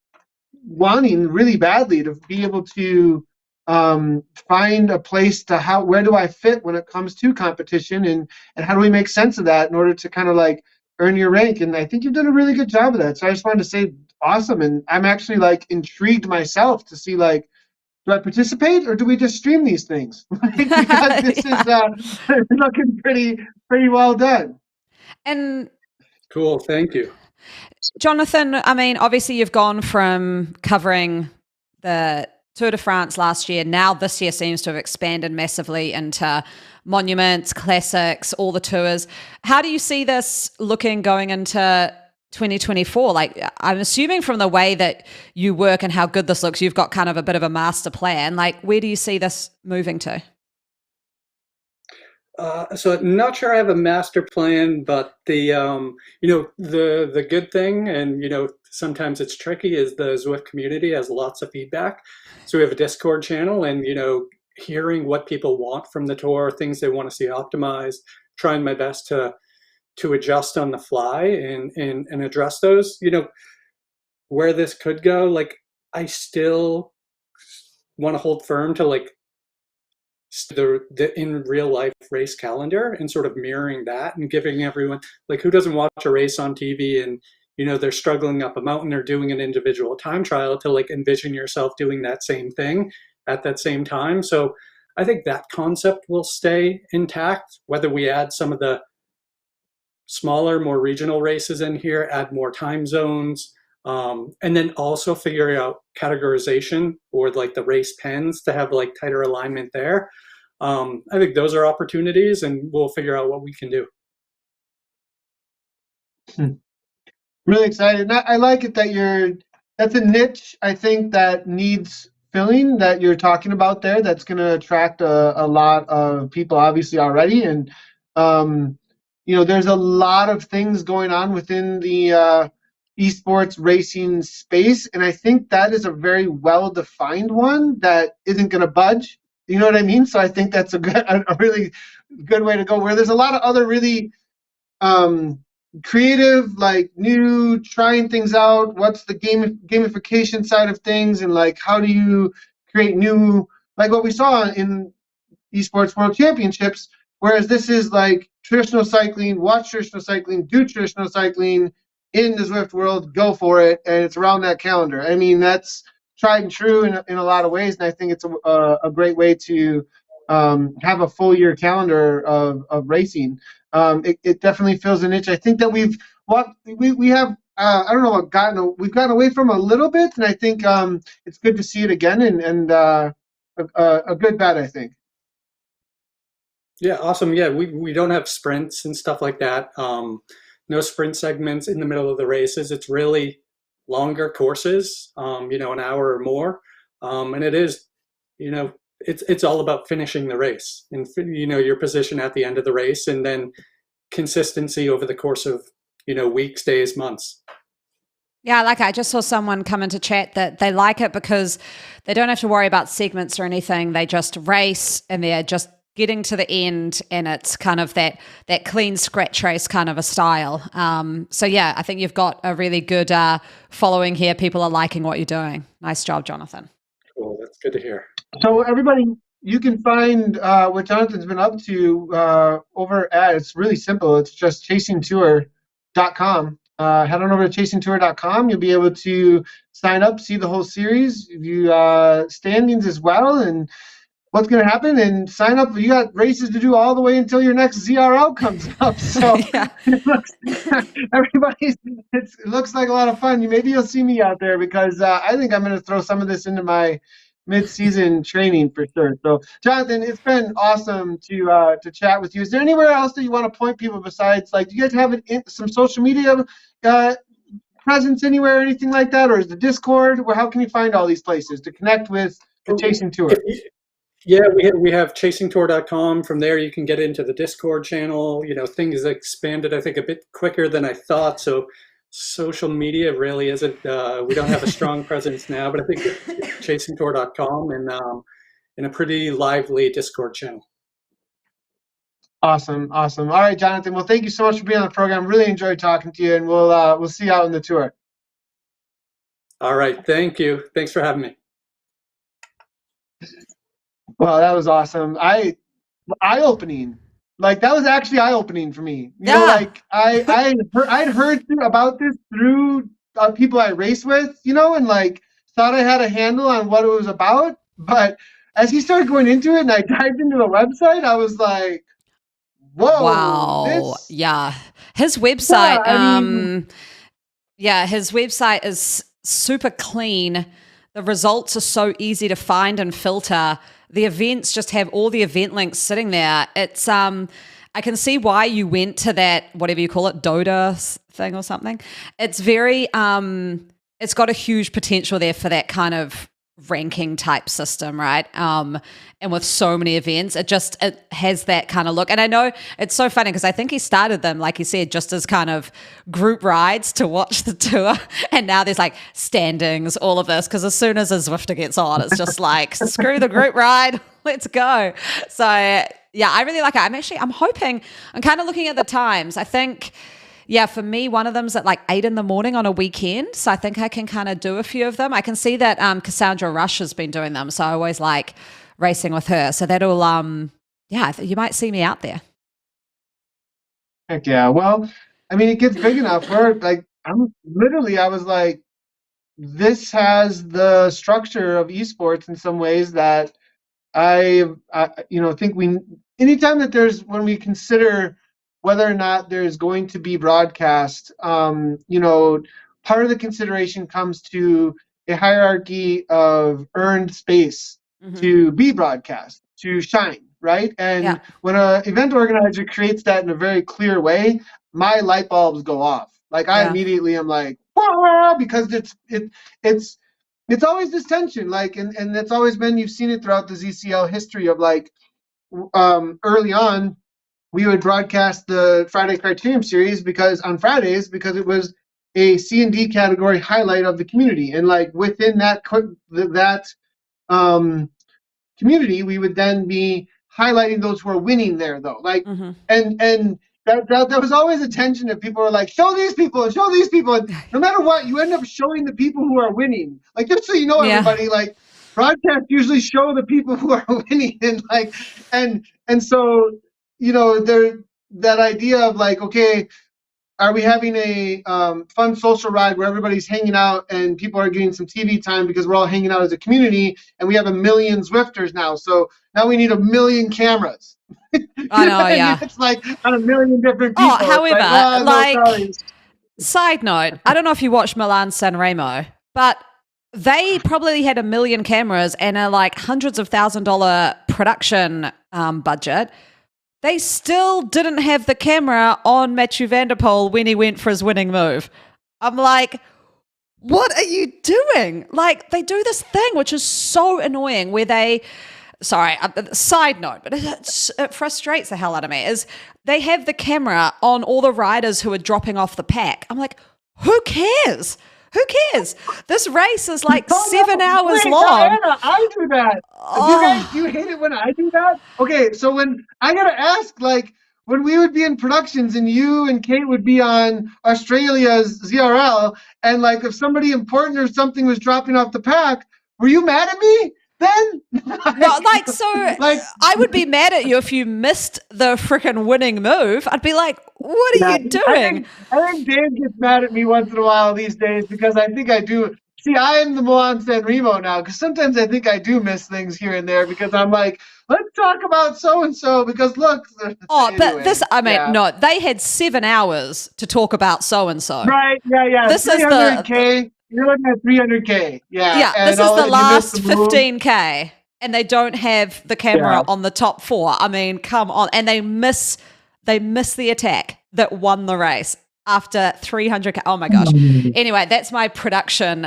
wanting really badly, to be able to find a place to where do I fit when it comes to competition, and how do we make sense of that in order to kind of like earn your rank. And I think you've done a really good job of that. So I just wanted to say awesome. And I'm actually like intrigued myself to see, like, do I participate or do we just stream these things? Because this is looking pretty well done. And cool, thank you. Jonathan, I mean, obviously you've gone from covering the Tour de France last year. Now this year seems to have expanded massively into monuments, classics, all the tours. How do you see this looking going into 2024? Like, I'm assuming from the way that you work and how good this looks, you've got kind of a bit of a master plan. Like, where do you see this moving to? So not sure I have a master plan, but the the good thing, and sometimes it's tricky, is the Zwift community has lots of feedback. So we have a Discord channel, and hearing what people want from the tour, things they want to see optimized, trying my best to adjust on the fly and address those. Where this could go, like, I still want to hold firm to like the in real life race calendar, and sort of mirroring that and giving everyone, like, who doesn't watch a race on TV and they're struggling up a mountain or doing an individual time trial, to like envision yourself doing that same thing at that same time. So I think that concept will stay intact, whether we add some of the smaller, more regional races in here, add more time zones, and then also figuring out categorization, or like the race pens, to have like tighter alignment there. I think those are opportunities, and we'll figure out what we can do. Really excited. I like it that that's a niche, I think, that needs filling, that you're talking about there, that's going to attract a lot of people, obviously, already. And there's a lot of things going on within the esports racing space, and I think that is a very well-defined one that isn't going to budge. You know what I mean? So I think that's a really good way to go, where there's a lot of other really creative, like, new, trying things out. What's the gamification side of things, and like, how do you create new, like what we saw in esports world championships, whereas this is like traditional cycling, watch traditional cycling, do traditional cycling in the Zwift world, go for it, and it's around that calendar. I mean, that's tried and true in a lot of ways, and I think it's a great way to have a full year calendar of racing. It definitely fills a niche. I think that we have I don't know, we've gotten away from a little bit, and I think it's good to see it again, and a good bet, I think. Yeah, awesome. Yeah, we don't have sprints and stuff like that. No sprint segments in the middle of the races. It's really longer courses, an hour or more. And it is, it's all about finishing the race, and, your position at the end of the race, and then consistency over the course of, weeks, days, months. Yeah, like, I just saw someone come into chat that they like it because they don't have to worry about segments or anything. They just race, and they're just getting to the end, and it's kind of that clean scratch race kind of a style. So yeah, I think you've got a really good following here. People are liking what you're doing. Nice job, Jonathan. Cool, that's good to hear. So everybody, you can find what Jonathan's been up to over at, it's really simple. It's just chasingtour.com. Head on over to chasingtour.com. You'll be able to sign up, see the whole series, view standings as well, and what's going to happen, and sign up. You got races to do all the way until your next ZRL comes up. So it looks like a lot of fun. Maybe you'll see me out there, because I think I'm going to throw some of this into my mid-season training for sure. So, Jonathan, it's been awesome to chat with you. Is there anywhere else that you want to point people besides, like, do you guys have some social media presence anywhere or anything like that, or is the Discord? How can you find all these places to connect with the Chasing Tour? Yeah, we have chasingtour.com. From there, you can get into the Discord channel. Things expanded, I think, a bit quicker than I thought. So social media really isn't, we don't have a strong presence now, but I think chasingtour.com and a pretty lively Discord channel. Awesome. All right, Jonathan. Well, thank you so much for being on the program. Really enjoyed talking to you, and we'll see you out on the tour. All right. Thank you. Thanks for having me. Well, that was awesome. Eye-opening. Like, that was actually eye-opening for me. You know, like I'd heard about this through people I race with, and like thought I had a handle on what it was about. But as he started going into it and I dived into the website, I was like, whoa. Wow. Yeah. His website, his website is super clean. The results are so easy to find and filter. The events just have all the event links sitting there. It's I can see why you went to that, whatever you call it, Doda thing or something. It's very it's got a huge potential there for that kind of ranking type system, right? And with so many events, it has that kind of look. And I know it's so funny because I think he started them, like you said, just as kind of group rides to watch the tour. And now there's like standings, all of this, because as soon as a Zwifter gets on, it's just like, screw the group ride, let's go. So yeah, I really like it. I'm hoping, I'm kind of looking at the times. I think, yeah, for me, one of them's at like 8 a.m. on a weekend. So I think I can kind of do a few of them. I can see that Cassandra Rush has been doing them. So I always like racing with her. So that'll, you might see me out there. Heck yeah. Well, I mean, it gets big enough where like, I was like, this has the structure of esports in some ways that I think anytime that when we consider whether or not there's going to be broadcast, part of the consideration comes to a hierarchy of earned space to be broadcast, to shine, right? And when an event organizer creates that in a very clear way, my light bulbs go off. Like I immediately am like, wah, because it's always this tension, like, and it's always been, you've seen it throughout the ZCL history of like, early on, we would broadcast the Friday Criterium Series because it was a C&D category highlight of the community. And like within that community, we would then be highlighting those who are winning there though. Like, and that was always a tension if people were like, show these people. And no matter what, you end up showing the people who are winning. Like, just so you know, everybody, like, broadcasts usually show the people who are winning. And like, and so, that idea of like, okay, are we having a fun social ride where everybody's hanging out and people are getting some TV time because we're all hanging out as a community and we have 1 million Zwifters now. So now we need 1 million cameras. I know, yeah. It's like on 1 million different people. However, side note, I don't know if you watched Milan San Remo, but they probably had 1 million cameras and a like hundreds of $1,000 production budget. They still didn't have the camera on Mathieu van der Poel when he went for his winning move. I'm like, what are you doing? Like, they do this thing, which is so annoying, where side note, but it frustrates the hell out of me, is they have the camera on all the riders who are dropping off the pack. I'm like, who cares? Who cares? This race is like 7 hours long. Anna, I do that. Do you hate it when I do that? Okay, so when I gotta ask, like, when we would be in productions and you and Kate would be on Australia's ZRL, and like if somebody important or something was dropping off the pack, were you mad at me then? I would be mad at you if you missed the freaking winning move. I'd be like, what are you doing? I think Dave gets mad at me once in a while these days because I think I do. See, I am the Milan San Remo now because sometimes I think I do miss things here and there because I'm like, let's talk about so-and-so because look. No, they had 7 hours to talk about so-and-so. Right, yeah. This is the... You're looking at 300K. Yeah. This is the last 15K, and they don't have the camera on the top 4. I mean, come on. And they miss the attack that won the race. after 300. Oh my gosh. Anyway, that's my production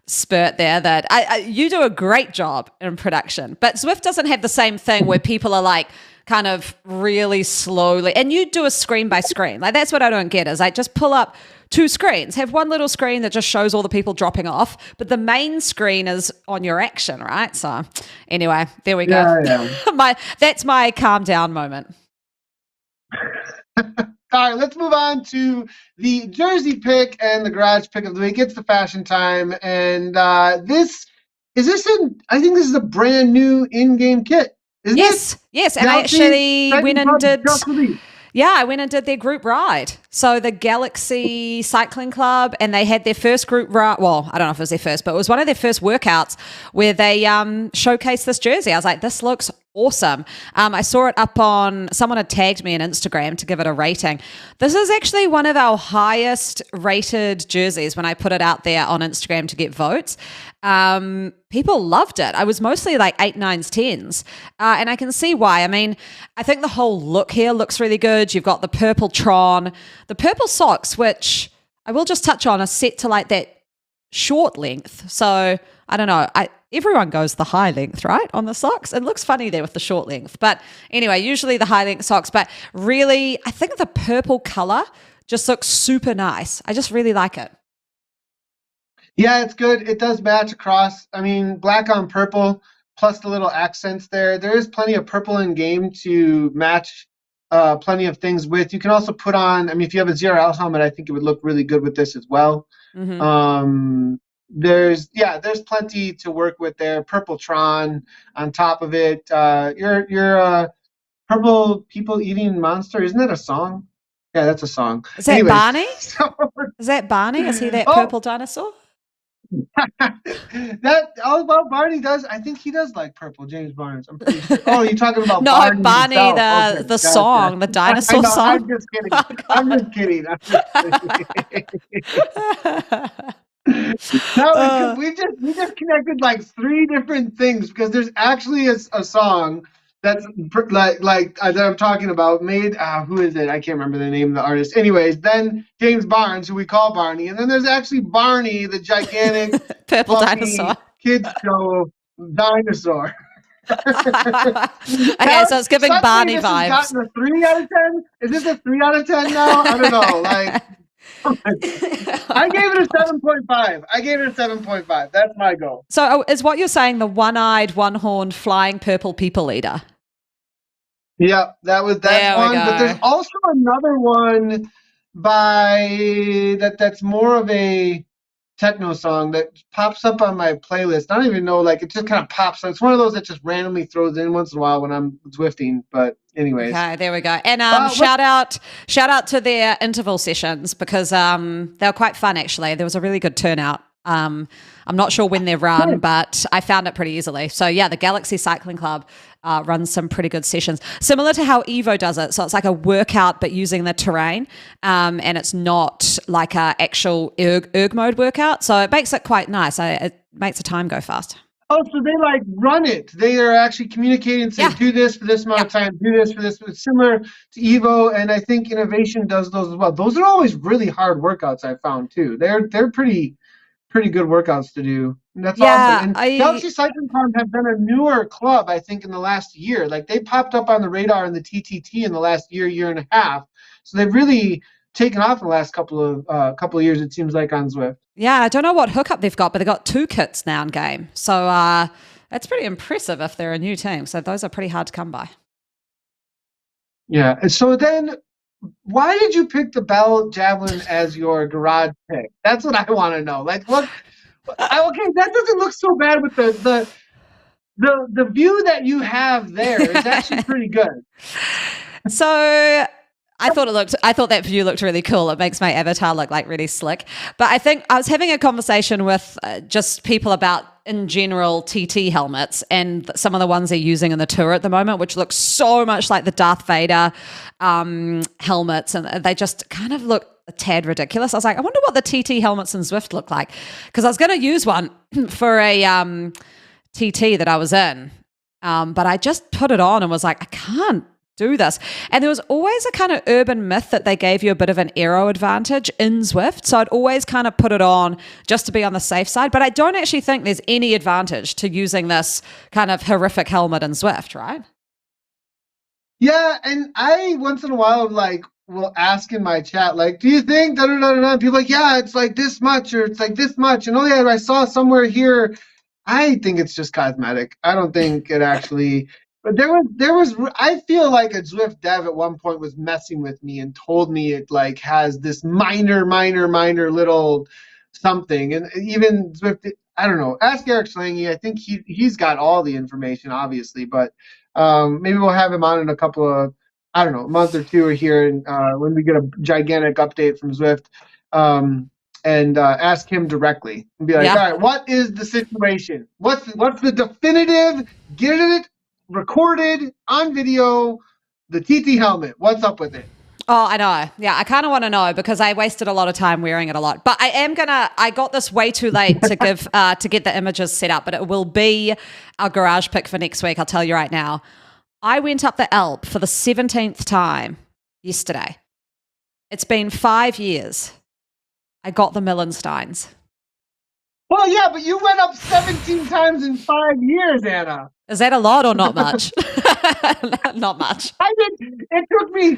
spurt there that you do a great job in production, but Zwift doesn't have the same thing where people are like kind of really slowly, and you do a screen by screen. Like that's what I don't get is like just pull up 2 screens, have one little screen that just shows all the people dropping off, but the main screen is on your action, right? So anyway, there we go. Yeah. That's my calm down moment. All right, let's move on to the jersey pick and the garage pick of the week. It's the fashion time, and I think this is a brand new in-game kit. Isn't it? Yes, and I actually went and did. Yeah, I went and did their group ride. So the Galaxy Cycling Club, and they had their first group ride. Well, I don't know if it was their first, but it was one of their first workouts where they showcased this jersey. I was like, this looks awesome. I saw it up on, someone had tagged me on Instagram to give it a rating. This is actually one of our highest rated jerseys when I put it out there on Instagram to get votes. People loved it. I was mostly like 8, 9s, 10s. And I can see why. I mean, I think the whole look here looks really good. You've got the purple Tron, the purple socks, which I will just touch on, are set to like that short length. So I don't know. Everyone goes the high length, right, on the socks. It looks funny there with the short length. But anyway, usually the high length socks. But really, I think the purple color just looks super nice. I just really like it. Yeah, it's good. It does match across. I mean, black on purple plus the little accents there. There is plenty of purple in game to match plenty of things with. You can also put on, I mean, if you have a ZRL helmet, I think it would look really good with this as well. Mm-hmm. There's plenty to work with there. Purple Tron on top of it. Your purple people eating monster. Isn't that a song? Yeah, that's a song. Is that Barney? Is that Barney? Is he that purple dinosaur? Well, Barney does. I think he does like purple. James Barnes. I'm pretty sure. Oh, you're talking about no, Barney the song, the dinosaur song. I'm just kidding. I'm just kidding. No, we just connected like 3 different things because there's actually a song that's like that I'm talking about made. Who is it? I can't remember the name of the artist. Anyways, then James Barnes, who we call Barney, and then there's actually Barney, the gigantic purple dinosaur kids show dinosaur. Okay, so it's giving Barney vibes. Gotten a 3 out of 10. Is this a 3 out of 10 now? I don't know. Like. I gave it a 7.5. That's my goal. So is what you're saying the one-eyed, one-horned, flying purple people eater? Yeah, that's one. But there's also another one that's more of a techno song that pops up on my playlist. I don't even know, like it just kind of pops. It's one of those that just randomly throws in once in a while when I'm Zwifting. But anyways. Okay, there we go. And shout out to their interval sessions because they were quite fun actually. There was a really good turnout. I'm not sure when they run, but I found it pretty easily. So yeah, the Galaxy Cycling Club runs some pretty good sessions, similar to how Evo does it. So it's like a workout, but using the terrain, and it's not like a actual erg mode workout. So it makes it quite nice. It makes the time go fast. Oh, so they like run it. They are actually communicating, saying, do this for this amount of time, do this for this. It's similar to Evo, and I think Innovation does those as well. Those are always really hard workouts, I found too. They're pretty good workouts to do. And that's awesome. And Galaxy Cycling Club have been a newer club, I think, in the last year. Like they popped up on the radar in the TTT in the last year and a half. So they've really taken off in the last couple of years, it seems like, on Zwift. Yeah, I don't know what hookup they've got, but they've got 2 kits now in game. So that's pretty impressive if they're a new team. So those are pretty hard to come by. Yeah. And so then why did you pick the Bell Javelin as your garage pick? That's what I want to know. Like, look, okay, that doesn't look so bad with the view that you have there is actually pretty good. So I thought that view looked really cool. It makes my avatar look like really slick. But I think I was having a conversation with just people about, in general, TT helmets and some of the ones they're using in the tour at the moment, which look so much like the Darth Vader helmets, and they just kind of look a tad ridiculous. I was like, I wonder what the TT helmets in Zwift look like, because I was going to use one for a TT that I was in, but I just put it on and was like, I can't do this. And there was always a kind of urban myth that they gave you a bit of an aero advantage in Zwift. So I'd always kind of put it on just to be on the safe side. But I don't actually think there's any advantage to using this kind of horrific helmet in Zwift, right? Yeah, and I once in a while will ask in my chat, like, do you think da da da da? People are like, yeah, it's like this much or it's like this much. And oh yeah, I saw somewhere here. I think it's just cosmetic. I don't think it actually. But there was. I feel like a Zwift dev at one point was messing with me and told me it like has this minor little something. And even Zwift, I don't know. Ask Eric Schlange. I think he's got all the information, obviously. But maybe we'll have him on in a couple of, I don't know, a month or two here, and when we get a gigantic update from Zwift. And ask him directly and be like, all right, what is the situation? What's the definitive, get it recorded on video, the TT helmet? What's up with it? Oh, I know. Yeah, I kind of want to know because I wasted a lot of time wearing it a lot. But I got this way too late to give to get the images set up, but it will be our garage pick for next week. I'll tell you right now. I went up the Alp for the 17th time yesterday. It's been 5 years. I got the Millensteins. Well, yeah, but you went up 17 times in 5 years, Anna. Is that a lot or not much? Not much. It took me.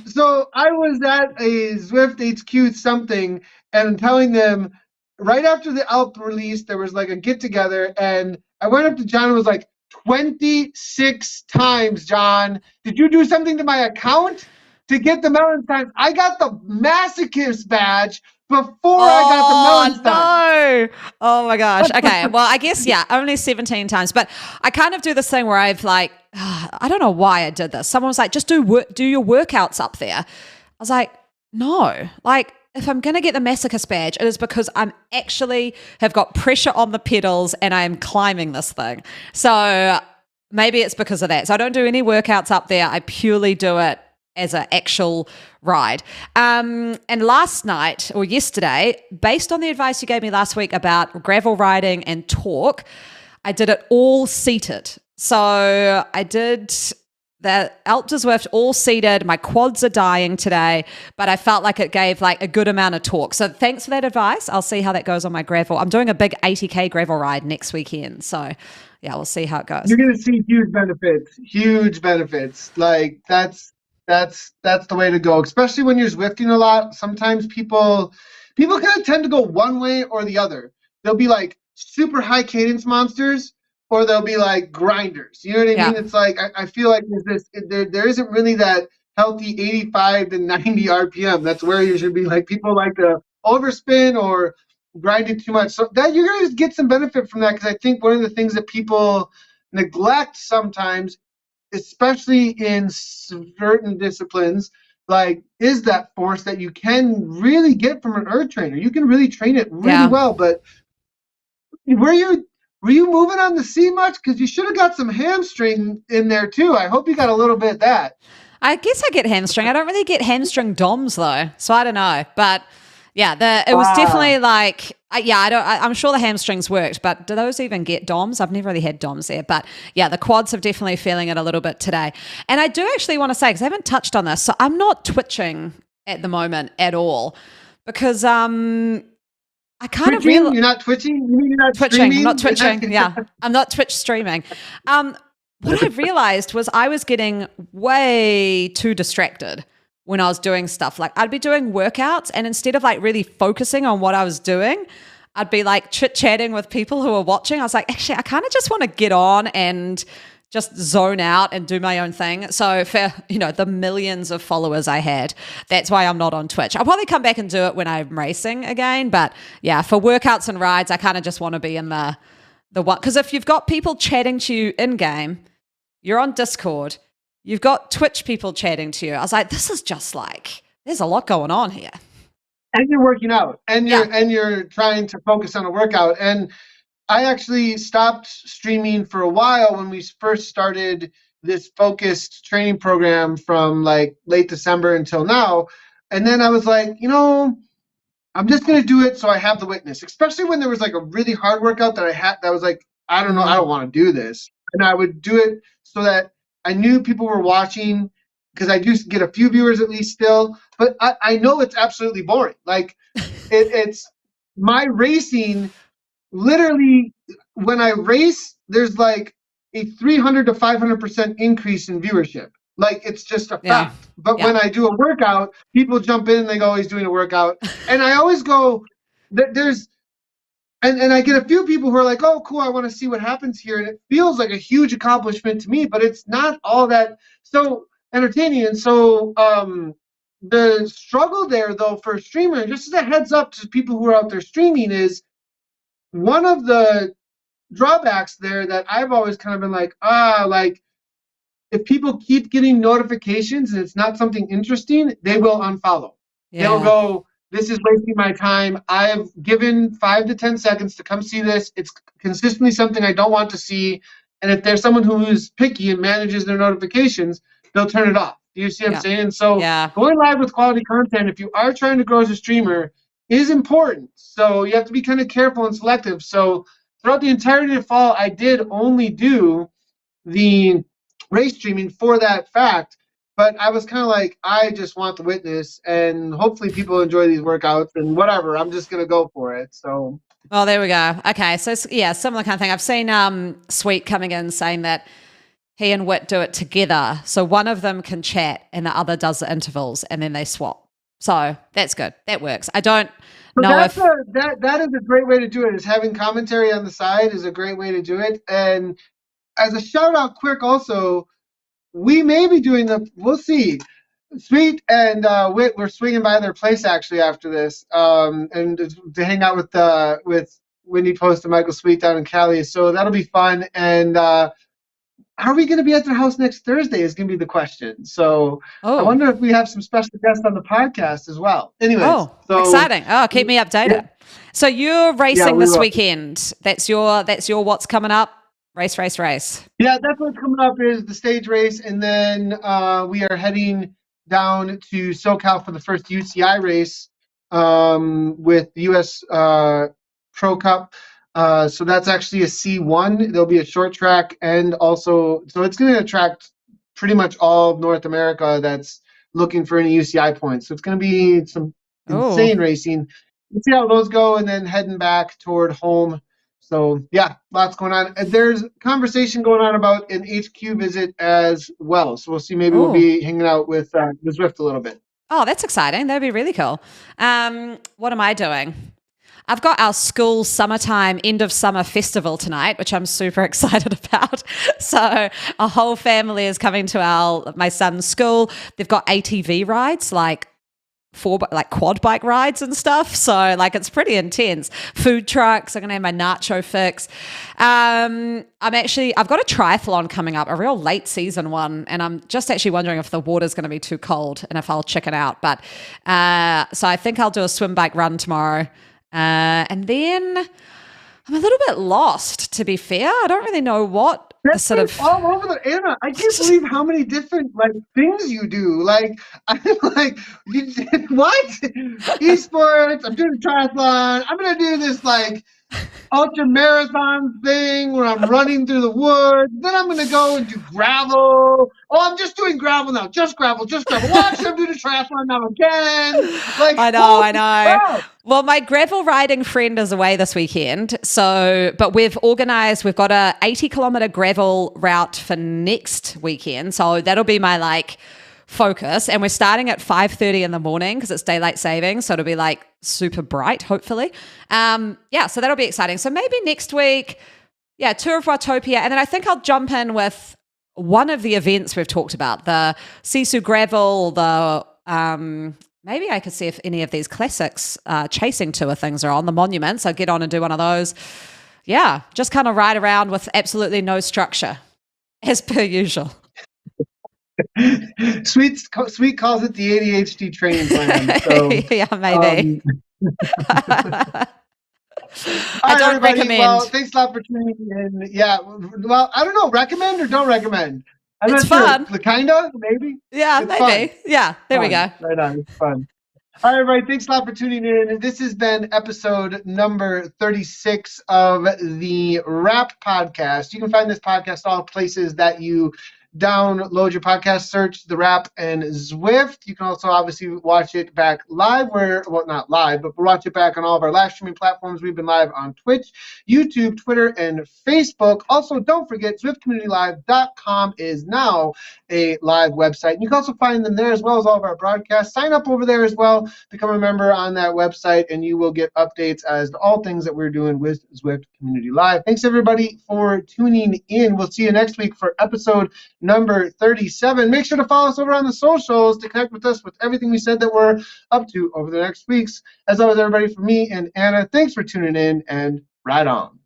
So I was at a Zwift HQ something, and I'm telling them right after the Alp release, there was like a get together, and I went up to John and was like, 26 times, John. Did you do something to my account to get the Millensteins? I got the masochist badge before I got the Millenstein. No. Oh my gosh. Okay. Well, I guess, yeah, only 17 times. But I kind of do this thing where I've like, I don't know why I did this. Someone was like, just do your workouts up there. I was like, no. Like, if I'm going to get the masochist badge, it is because I'm actually have got pressure on the pedals and I am climbing this thing. So maybe it's because of that. So I don't do any workouts up there. I purely do it as an actual ride. And last night or yesterday, based on the advice you gave me last week about gravel riding and torque, I did it all seated. So I did the Alp to Zwift all seated. My quads are dying today, but I felt like it gave like a good amount of torque. So thanks for that advice. I'll see how that goes on my gravel. I'm doing a big 80K gravel ride next weekend. So yeah, we'll see how it goes. You're going to see huge benefits. Like that's the way to go, especially when you're Zwifting a lot. Sometimes people kind of tend to go one way or the other. They'll be like super high cadence monsters, or they'll be like grinders. You know what I mean? It's like I feel like there isn't really that healthy 85 to 90 RPM. That's where you should be. Like people like to overspin or grind it too much. So that you're gonna get some benefit from that, because I think one of the things that people neglect sometimes, especially in certain disciplines, like is that force that you can really get from an earth trainer. You can really train it really well. But were you moving on the C much? Because you should have got some hamstring in there too. I hope you got a little bit of that. I guess I get hamstring. I don't really get hamstring DOMs though, so I don't know. But yeah, it was definitely like, I'm sure the hamstrings worked, but do those even get DOMs? I've never really had DOMs there. But yeah, the quads are definitely feeling it a little bit today. And I do actually want to say, because I haven't touched on this, so I'm not twitching at the moment at all, because I kind of realize you're not twitching. You mean you're not twitching? Streaming? I'm not twitching. Yeah, I'm not Twitch streaming. What I realized was I was getting way too distracted when I was doing stuff. Like I'd be doing workouts, and instead of like really focusing on what I was doing, I'd be like chit-chatting with people who were watching. I was like, actually, I kind of just want to get on and just zone out and do my own thing. So for, the millions of followers I had, that's why I'm not on Twitch. I'll probably come back and do it when I'm racing again. But yeah, for workouts and rides, I kind of just want to be in the one. Because if you've got people chatting to you in-game, you're on Discord, you've got Twitch people chatting to you. I was like, this is just like, there's a lot going on here. And you're working out, and you're trying to focus on a workout. And I actually stopped streaming for a while when we first started this focused training program from like late December until now. And then I was like, I'm just going to do it so I have the witness, especially when there was like a really hard workout that was like, I don't know, I don't want to do this. And I would do it so that I knew people were watching, because I do get a few viewers at least still, but I know it's absolutely boring. Like it's my racing, literally when I race, there's like a 300 to 500% increase in viewership. Like it's just a Yeah. fact. But when I do a workout, people jump in and they go, he's doing a workout. And I always go, there's, and I get a few people who are like, oh, cool, I want to see what happens here. And it feels like a huge accomplishment to me, but it's not all that so entertaining. And so the struggle there, though, for a streamer, just as a heads up to people who are out there streaming, is one of the drawbacks there that I've always kind of been like, like if people keep getting notifications and it's not something interesting, they will unfollow. They'll go, this is wasting my time. I've given 5 to 10 seconds to come see this. It's consistently something I don't want to see. And if there's someone who's picky and manages their notifications, they'll turn it off. Do you see what I'm saying? And so going live with quality content, if you are trying to grow as a streamer, is important. So you have to be kind of careful and selective. So throughout the entirety of fall, I did only do the race streaming for that fact. But I was kind of like, I just want the witness, and hopefully people enjoy these workouts and whatever. I'm just going to go for it. So. Oh, there we go. Okay. So yeah, similar kind of thing. I've seen Sweet coming in saying that he and Wit do it together. So one of them can chat and the other does the intervals and then they swap. So that's good. That works. I don't know if that is a great way to do it. Is having commentary on the side is a great way to do it. And as a shout out quick also, we may be doing we'll see. Sweet and Wit, we're swinging by their place actually after this, and to hang out with Wendy Post and Michael Sweet down in Cali. So that'll be fun. And are we going to be at their house next Thursday is going to be the question. So I wonder if we have some special guests on the podcast as well. Anyways, so exciting. Oh, keep me updated. Yeah. So you're racing this weekend. That's your what's coming up. Race. Yeah, that's what's coming up is the stage race. And then we are heading down to SoCal for the first UCI race with the U.S. Pro Cup. So that's actually a C1. There'll be a short track and also, so it's going to attract pretty much all of North America that's looking for any UCI points. So it's going to be some insane racing. We'll see how those go and then heading back toward home. So yeah, lots going on. There's conversation going on about an HQ visit as well. So we'll see. Maybe we'll be hanging out with Zwift a little bit. Oh, that's exciting. That'd be really cool. What am I doing? I've got our school summertime end of summer festival tonight, which I'm super excited about. So a whole family is coming to my son's school. They've got ATV rides, like quad bike rides and stuff. So like it's pretty intense. Food trucks. I'm gonna have my nacho fix. I've got a triathlon coming up, a real late season one, and I'm just actually wondering if the water's going to be too cold and if I'll chicken out. But so I think I'll do a swim bike run tomorrow. And then I'm a little bit lost, to be fair. I don't really know what that's sort of all over the Anna. I can't believe how many different things you do. I'm like, what? Esports. I'm doing a triathlon. I'm gonna do this ultra marathon thing where I'm running through the woods. Then I'm gonna go and do gravel. Oh, I'm just doing gravel now. Just gravel. Watch, I'm doing a triathlon now again. I know. Wow. Well, my gravel riding friend is away this weekend. But we've got a 80-kilometer gravel route for next weekend. So that'll be my focus. And we're starting at 5:30 in the morning because it's daylight saving. So it'll be super bright, hopefully. So that'll be exciting. So maybe next week, tour of Watopia. And then I think I'll jump in with one of the events we've talked about, the Sisu Gravel, maybe I could see if any of these classics chasing tour things are on the monuments. I'll get on and do one of those. Yeah, just kind of ride around with absolutely no structure, as per usual. Sweet calls it the ADHD training plan. So, yeah, maybe. I don't recommend. Well, thanks a lot for tuning in. Yeah, well, I don't know. Recommend or don't recommend? It's fun. Kinda, maybe. Yeah, it's maybe. Fun. Yeah, there we go. Right on. It's fun. All right, everybody. Thanks a lot for tuning in. This has been episode number 36 of the Wrap Podcast. You can find this podcast all places that you download your podcast, search The Wrap and Zwift. You can also obviously watch it back live, not live, but we'll watch it back on all of our live streaming platforms. We've been live on Twitch, YouTube, Twitter, and Facebook. Also, don't forget, ZwiftCommunityLive.com is now a live website. And you can also find them there as well as all of our broadcasts. Sign up over there as well. Become a member on that website, and you will get updates as to all things that we're doing with Zwift Community Live. Thanks, everybody, for tuning in. We'll see you next week for episode number 37. Make sure to follow us over on the socials to connect with us with everything we said that we're up to over the next weeks. As always, everybody, for me and Anna, thanks for tuning in, and ride on.